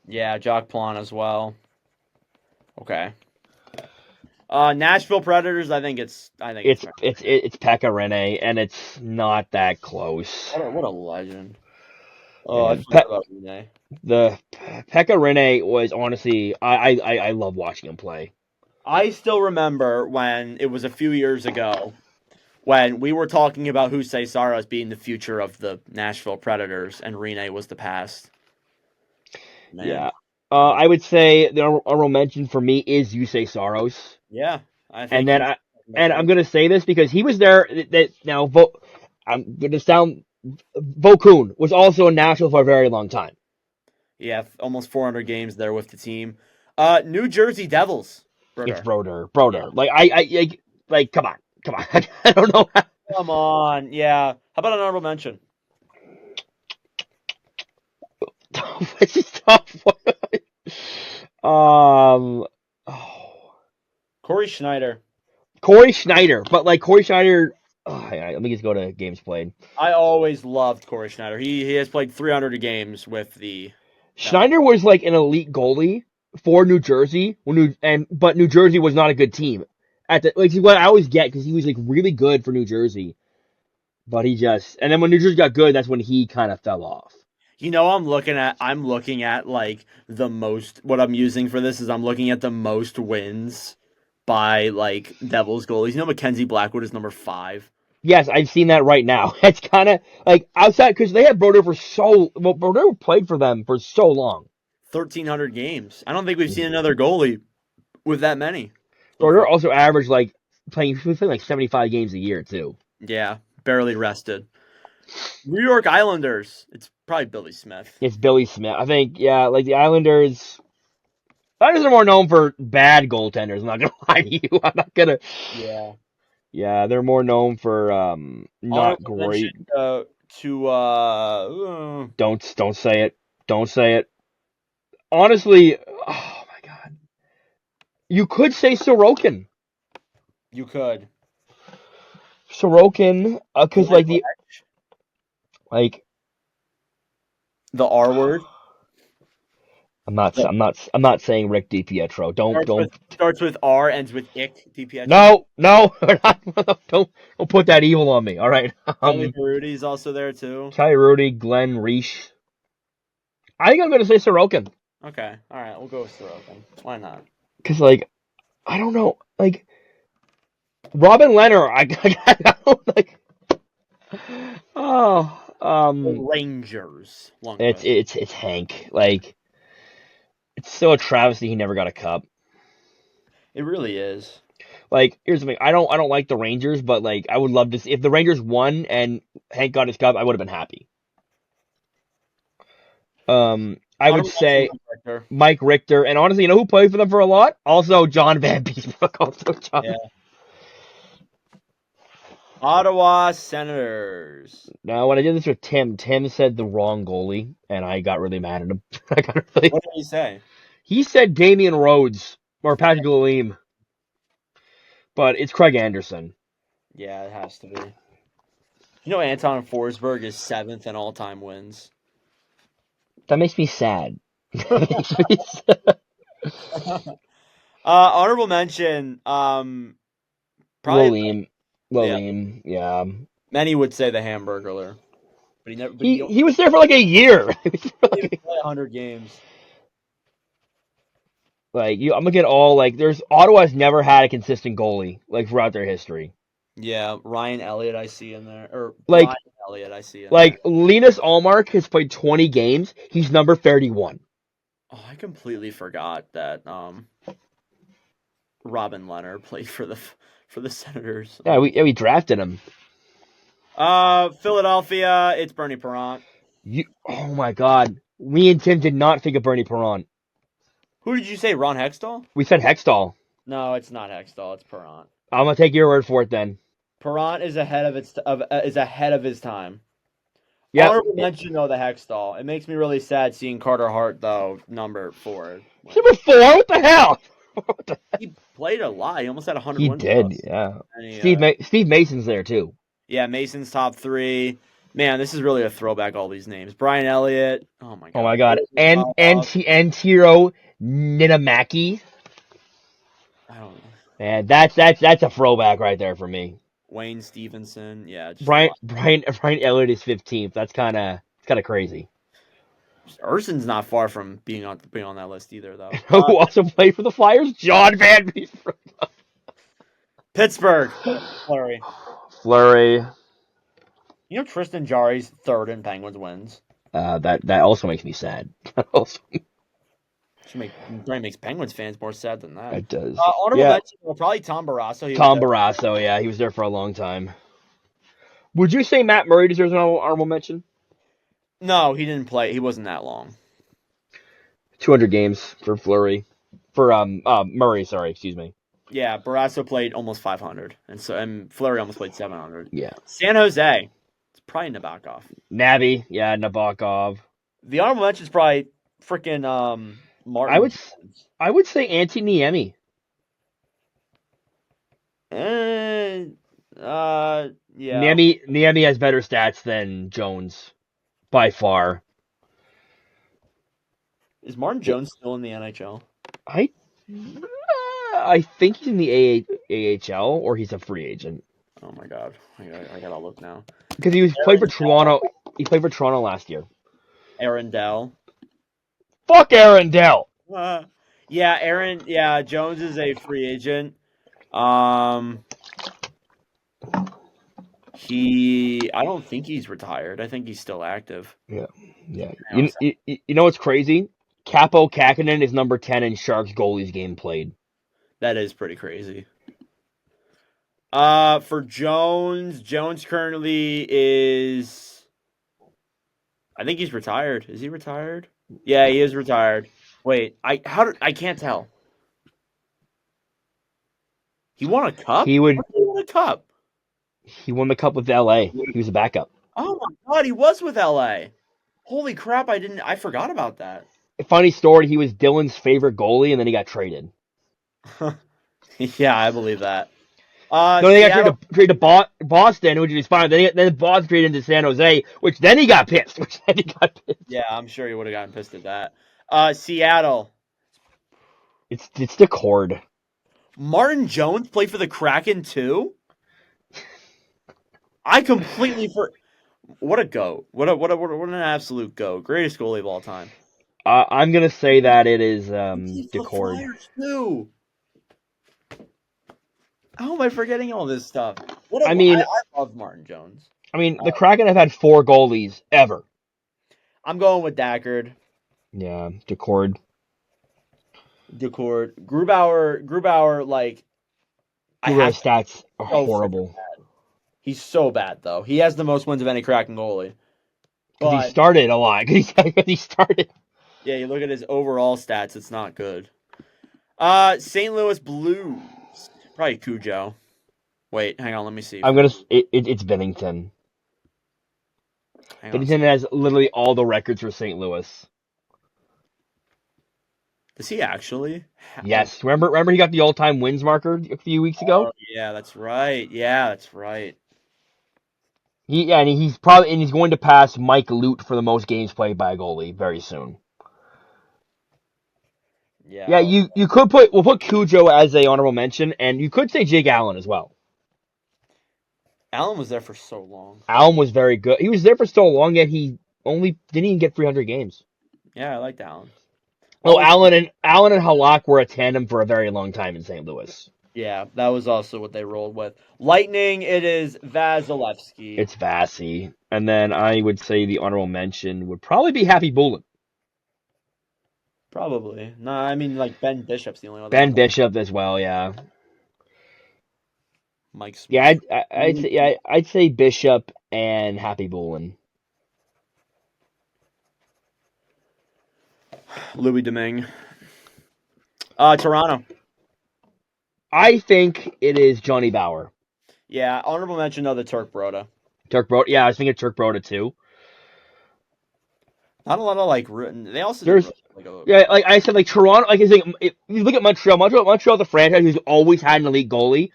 yeah, Jock Plon as well. Okay. Nashville Predators. I think it's It's Pekka Rinne, and it's not that close. what a legend. Oh, I And forgot about Renee. the Pekka Rinne was honestly, I love watching him play. I still remember when it was a few years ago when we were talking about Hussein Saros being the future of the Nashville Predators and Rene was the past. Man, Yeah. I would say the honorable mention for me is Yusei Saros, yeah, I and think then he's I'm gonna say this because he was there. That now, I'm gonna sound Vokun was also in Nashville for a very long time. yeah, almost 400 games there with the team. New Jersey Devils. It's Broder. Yeah. Broder. Like like come on. I don't know. Come on, yeah. How about an honorable mention? This is tough. Oh. Corey Schneider. Corey Schneider, but like Corey Schneider, let me just go to games played. I always loved Corey Schneider. He has played 300 games with the Devils. Schneider was like an elite goalie for New Jersey but New Jersey was not a good team. At the like what I always get because he was like really good for New Jersey, but and then when New Jersey got good, that's when he kind of fell off. You know, I'm looking at like the most. What I'm using for this is I'm looking at the most wins by like Devils goalies. You know, Mackenzie Blackwood is number 5. Yes, I've seen that right now. It's kind of like outside because they had Broder Broder played for them for so long. 1,300 games. I don't think we've seen another goalie with that many so Broder far. also averaged like he was playing like 75 games a year too. Yeah, barely rested. New York Islanders. It's probably Billy Smith. It's Billy Smith. I think, yeah, like the Islanders. Islanders are more known for bad goaltenders. I'm not gonna lie to you. I'm not gonna. Yeah. Yeah, they're more known for not Honorable mention great. to Don't say it. Don't say it. Honestly, oh my god, you could say Sorokin. you could Sorokin, because like like the R word I'm not saying Rick DiPietro. Don't. starts with R, ends with ick. DiPietro. No, don't put that evil on me. All right. Kelly Barudi's also there too. Kelly Rudy, Glenn Reich. I think I'm going to say Sorokin. Okay, all right, we'll go with Sorokin. Why not? Because, like, I don't know. Like, Robin Leonard, I don't, like, oh, The Rangers. it's, Lundqvist. it's, it's Hank. Like, it's still a travesty he never got a cup. It really is. Like, here's the thing. I don't like the Rangers, but, like, I would love to see, if the Rangers won and Hank got his cup, I would have been happy. I would Honorable mention, say Mike Richter. Mike Richter, and honestly, you know who played for them for a lot? Also, John Van Beesbrook. Also, John. Yeah. Ottawa Senators. Now, when I did this with Tim said the wrong goalie, and I got really mad at him. I got really. What did he say? He said Damian Rhodes or Patrick Lalime, but it's Craig Anderson. Yeah, it has to be. You know, Anton Forsberg is 7th in all-time wins. That makes me sad. That makes me sad. Honorable mention. Probably Lalime, yeah. many would say the Hamburglar, but he never. But He was there for like a year. He was there for didn't like, play 100 games. I'm looking at all like Ottawa's never had a consistent goalie like throughout their history. Yeah, Ryan Elliott I see in there, or Brian Like Elliott I see in there. like Linus Allmark has played 20 games. He's number 31. Oh, I completely forgot that Robin Leonard played for the Senators. Yeah, we drafted him. Philadelphia, it's Bernie Parent. Oh my God, me and Tim did not think of Bernie Perron. Who did you say? Ron Hextall? We said Hextall. No, it's not Hextall. It's Parent. I'm gonna take your word for it then. Parent is ahead of his time. Yeah, Honorable mention though the Hextall. It makes me really sad seeing Carter Hart though number 4. number 4. What the hell? He played a lot. He almost had 100 He wins. did. Yeah. And he, Steve Mason's there too. yeah, Mason's top 3. Man, this is really a throwback. All these names: Brian Elliott. Oh my god. Oh my God. And Tiro Ninamaki. I don't know. Man, that's a throwback right there for me. Wayne Stevenson. Yeah. Just Brian Elliott is 15th. That's kind of crazy. Urson's not far from being on that list either, though. Who also played for the Flyers? John Van Beesbrook. Pittsburgh. Fleury. Fleury. You know Tristan Jarry's 3rd in Penguins wins. That also makes me sad. Probably makes Penguins fans more sad than that. It does. Honorable mention, well, probably Tom Barrasso. Tom Barrasso, yeah, he was there for a long time. Would you say Matt Murray deserves an honorable mention? No, he didn't play. He wasn't that long. 200 games for Fleury. For Murray, sorry, excuse me. Yeah, Barrasso played almost 500, and Fleury almost played 700. Yeah. San Jose, it's probably Nabokov. Nabokov. The honorable mention is probably freaking Martin. I would say Antti Niemi. Yeah. Niemi has better stats than Jones, by far. Is Martin Jones still in the NHL? I think he's in the AHL or he's a free agent. Oh my god, I gotta look now. Because he played for Toronto. He played for Toronto last year. Aaron Dell. Fuck Aaron Dell. Yeah, Aaron. Yeah, Jones is a free agent. I don't think he's retired. I think he's still active. Yeah. You know what's crazy? Capo Kakinen is number 10 in Sharks goalies game played. That is pretty crazy. For Jones currently is. I think he's retired. Is he retired? Yeah, he is retired. Wait, I can't tell. He won a cup? He won a cup. He won the cup with LA. He was a backup. Oh my god, he was with LA. Holy crap, I forgot about that. Funny story, he was Dylan's favorite goalie and then he got traded. Yeah, I believe that. No, they got traded to Boston, which is fine. Then Boston traded into San Jose, which then he got pissed. Yeah, I'm sure he would have gotten pissed at that. Seattle. It's the cord. Martin Jones played for the Kraken too? I completely What a goat. What an absolute goat. Greatest goalie of all time. I'm gonna say that it is He's the Decord. Flyers too. How am I forgetting all this stuff? I mean, I love Martin Jones. the Kraken have had 4 goalies ever. I'm going with Dackard. Yeah, Decord. Decord. Grubauer, like I have Guerrero's stats are to go freaking horrible bad. He's so bad though. He has the most wins of any Kraken goalie. because he But started a lot. Because he started. yeah, you look at his overall stats, it's not good. St. Louis Blues. Probably Cujo. Wait, hang on, let me see. I'm gonna. It's Bennington. Hang on. Bennington has literally all the records for St. Louis. Does he actually? Yes, remember he got the all-time wins marker a few weeks ago. Oh, yeah, that's right. Yeah, that's right. He's probably he's going to pass Mike Lute for the most games played by a goalie very soon. Yeah. Yeah, you could we'll put Cujo as a honorable mention, and you could say Jake Allen as well. Allen was there for so long. Allen was very good. He was there for so long, yet he only didn't even get 300 games. Yeah, I liked Allen. Oh, Allen and Halak were a tandem for a very long time in St. Louis. Yeah, that was also what they rolled with. Lightning, it is Vasilevsky. It's Vassy, and then I would say the honorable mention would probably be Happy Bullen. Probably. No, I mean like Ben Bishop's the only other Ben one. Bishop as well, yeah. Mike Smith. Yeah, I'd say Bishop and Happy Bullen. Louis Domingue. Toronto. I think it is Johnny Bauer. Yeah, honorable mention of the Turk Broda. Turk Broda. Yeah, I was thinking Turk Broda too. Not a lot of like written. They also There's like I said, like Toronto. Like if you look at Montreal, Montreal, the franchise who's always had an elite goalie.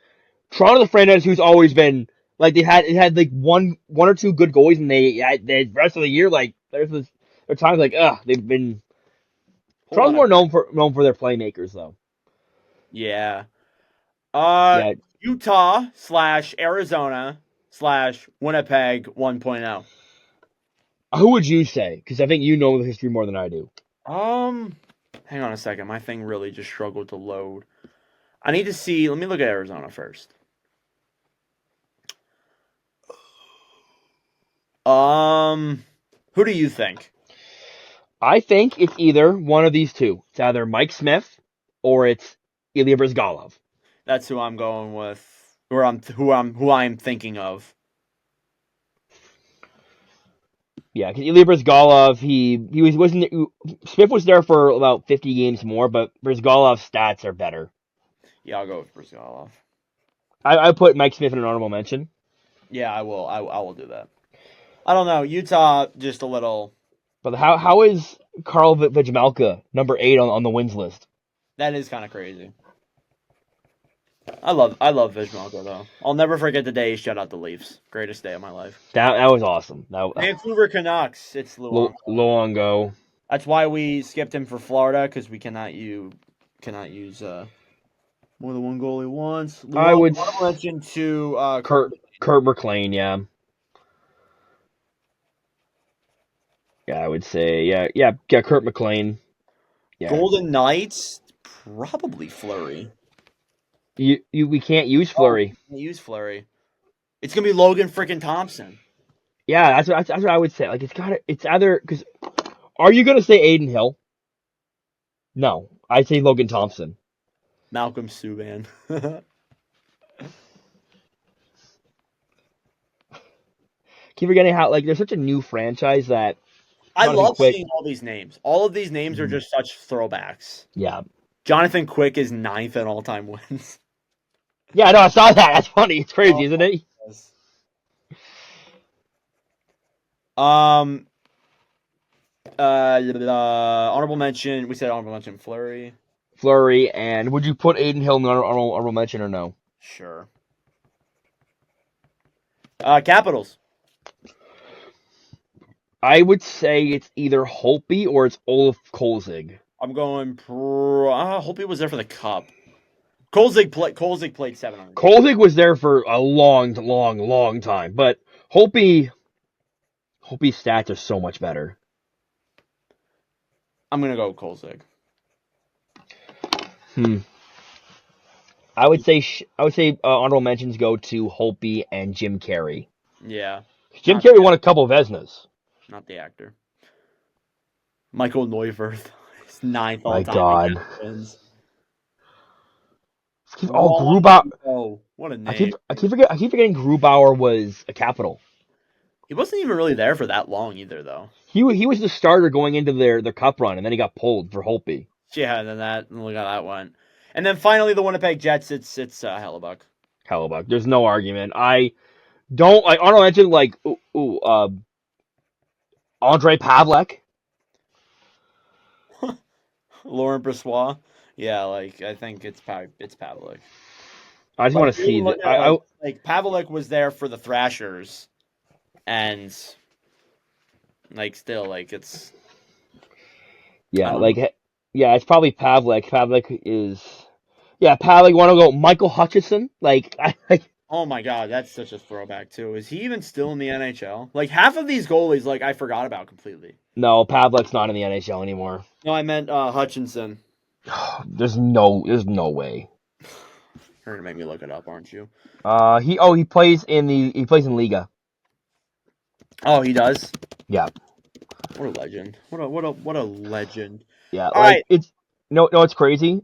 Toronto, the franchise who's always been like it had like one or two good goalies, and the rest of the year like there are times like they've been. Toronto's more known for their playmakers though. Yeah. Yeah. Utah / Arizona / Winnipeg 1.0. Who would you say? Because I think you know the history more than I do. Hang on a second. My thing really just struggled to load. I need to see. Let me look at Arizona first. Who do you think? I think it's either one of these two. It's either Mike Smith or it's Ilya Bryzgalov. That's who I'm going with. Who I'm thinking of. Yeah, because Ilya Bryzgalov, Smith was there for about 50 games more, but Bryzgalov's stats are better. Yeah, I'll go with Bryzgalov. I put Mike Smith in an honorable mention. Yeah, I will. I will do that. I don't know. Utah, just a little. But how is Karl Vejmelka number 8 on the wins list? That is kind of crazy. I love Vejmelka though. I'll never forget the day he shut out the Leafs. Greatest day of my life. That was awesome. Vancouver Canucks. It's Luongo. That's why we skipped him for Florida because we cannot use more than one goalie once. I would mention to Kurt McLean. Yeah. Yeah, I would say yeah. Kurt McLean. Yeah. Golden Knights, probably Fleury. We can't use Fleury. Can't use Fleury. It's gonna be Logan freaking Thompson. Yeah, that's what I would say. Like it's either because are you gonna say Aiden Hill? No, I say Logan Thompson. Malcolm Subban. Keep forgetting how like there's such a new franchise that I love seeing all these names. All of these names are just such throwbacks. Yeah. Jonathan Quick is 9th in all-time wins. Yeah, I know. I saw that. That's funny. It's crazy, isn't it? Yes. Honorable mention. We said honorable mention. Fleury. And would you put Aiden Hill in the honorable mention or no? Sure. Capitals. I would say it's either Holtby or it's Olaf Kolzig. I'm going. Holtby was there for the Cup. Kolzig played 700. Kolzig was there for a long time, but Holtby's stats are so much better. I'm gonna go Kolzig. I would say honorable mentions go to Holtby and Jim Carrey. Yeah. Jim Carrey won a couple of Vesnas. Not the actor. Michael Neuwirth, his 9th My all-time God. wins. Grubauer. Oh, what a I name! keep forgetting Grubauer was a Capital. He wasn't even really there for that long either, though. He was the starter going into their cup run, and then he got pulled for Holtby. Yeah, and then look how that went. And then finally, the Winnipeg Jets. It's Hellebuck. Hellebuck. There's no argument. I don't like honorable mention like Andre Pavlik. Laurent Brossoit. Yeah, like I think it's Pavlik. I just want to see that. Like Pavlik was there for the Thrashers, and like still like it's. Yeah, it's probably Pavlik. Pavlik is. Yeah, Pavlik. Want to go Michael Hutchison? Oh my God, that's such a throwback too. Is he even still in the NHL? Like half of these goalies, like I forgot about completely. No, Pavlik's not in the NHL anymore. No, I meant Hutchinson. There's no way. You're gonna make me look it up, aren't you? He plays in Liga. Oh, he does. Yeah. What a legend! What a legend! Yeah, all right. It's it's crazy.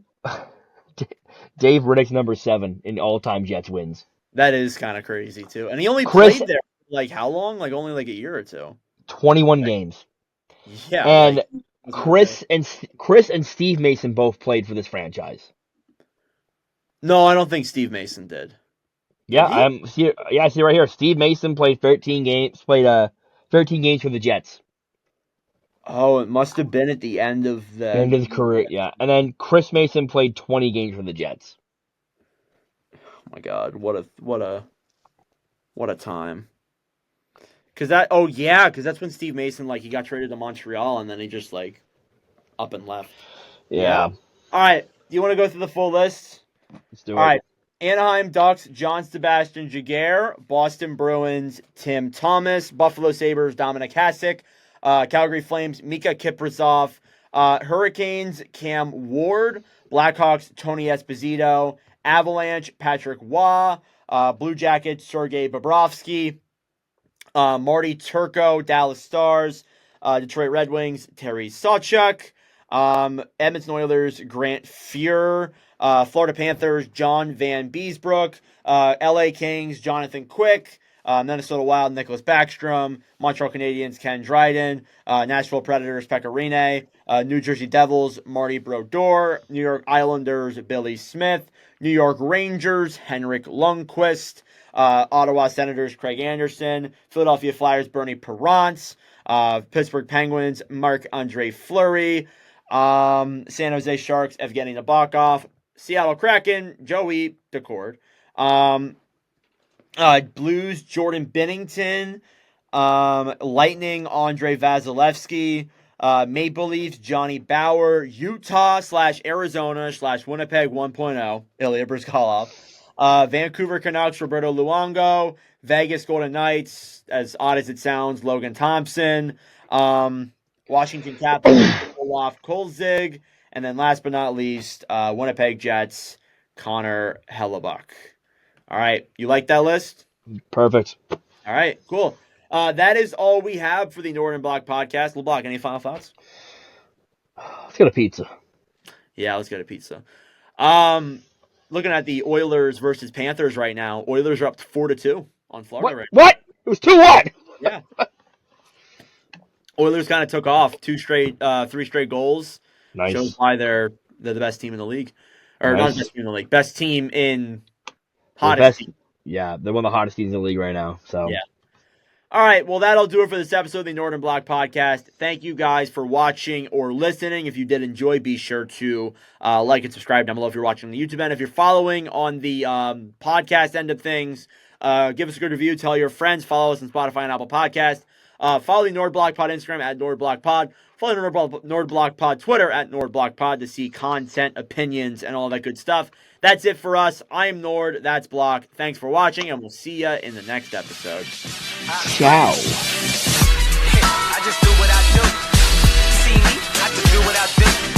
Dave Riddick's number 7 in all-time Jets wins. That is kind of crazy too, and he only played there like how long? Like only like a year or two. 21 games. Yeah, and Chris and Steve Mason both played for this franchise. No, I don't think Steve Mason did. Yeah, I see right here. Steve Mason played 13 games. Played 13 games for the Jets. Oh, it must have been at the end of his career. Yeah, and then Chris Mason played 20 games for the Jets. Oh my God, what a time. Because that's when Steve Mason he got traded to Montreal and then he just up and left. Yeah. All right, do you want to go through the full list? Let's do it. All right. Anaheim Ducks, John Sebastian Jaguar. Boston Bruins, Tim Thomas. Buffalo Sabres, Dominic Hasek. Calgary Flames, Mika Kiprusoff. Hurricanes, Cam Ward. Blackhawks, Tony Esposito. Avalanche, Patrick Waugh. Blue Jackets, Sergei Bobrovsky. Marty Turco, Dallas Stars. Detroit Red Wings, Terry Sawchuk. Edmonton Oilers, Grant Fuhr. Florida Panthers, John Van Beesbrook. LA Kings, Jonathan Quick. Minnesota Wild, Nicholas Backstrom. Montreal Canadiens, Ken Dryden. Nashville Predators, Pekka Rinne. New Jersey Devils, Marty Brodeur. New York Islanders, Billy Smith. New York Rangers, Henrik Lundqvist. Ottawa Senators, Craig Anderson. Philadelphia Flyers, Bernie Perrance. Pittsburgh Penguins, Marc-Andre Fleury. San Jose Sharks, Evgeny Nabokov. Seattle Kraken, Joey Decord. Blues, Jordan Binnington. Lightning, Andre Vasilevsky. Maple Leafs, Johnny Bauer. Utah/Arizona/Winnipeg 1.0, Ilya Bryzgalov. Vancouver Canucks, Roberto Luongo. Vegas Golden Knights, as odd as it sounds, Logan Thompson. Washington Capitals, Olaf Kolzig. And then last but not least, Winnipeg Jets, Connor Hellebuck. All right, you like that list? Perfect. All right, cool. That is all we have for the Northern Block podcast. LeBlock, any final thoughts? Let's get a pizza. Yeah, let's get a pizza. Looking at the Oilers versus Panthers right now, Oilers are up 4-2 on Florida right now. What? It was 2-1. Yeah. Oilers kind of took off 3 straight goals. Nice. Shows why they're the best team in the league. Or not the best team in the league. Best team in hottest team. Yeah, they're one of the hottest teams in the league right now. So yeah. All right, well, that'll do it for this episode of the Northern Block Podcast. Thank you guys for watching or listening. If you did enjoy, be sure to like and subscribe down below if you're watching on the YouTube end. If you're following on the podcast end of things, give us a good review. Tell your friends. Follow us on Spotify and Apple Podcasts. Follow the Nord Block Pod Instagram at Nord Block Pod. Follow the Nord Block Pod Twitter at Nord Block Pod to see content, opinions, and all that good stuff. That's it for us. I'm Nord. That's Block. Thanks for watching, and we'll see you in the next episode. Ciao. I just do what I do. See me, I can do without this.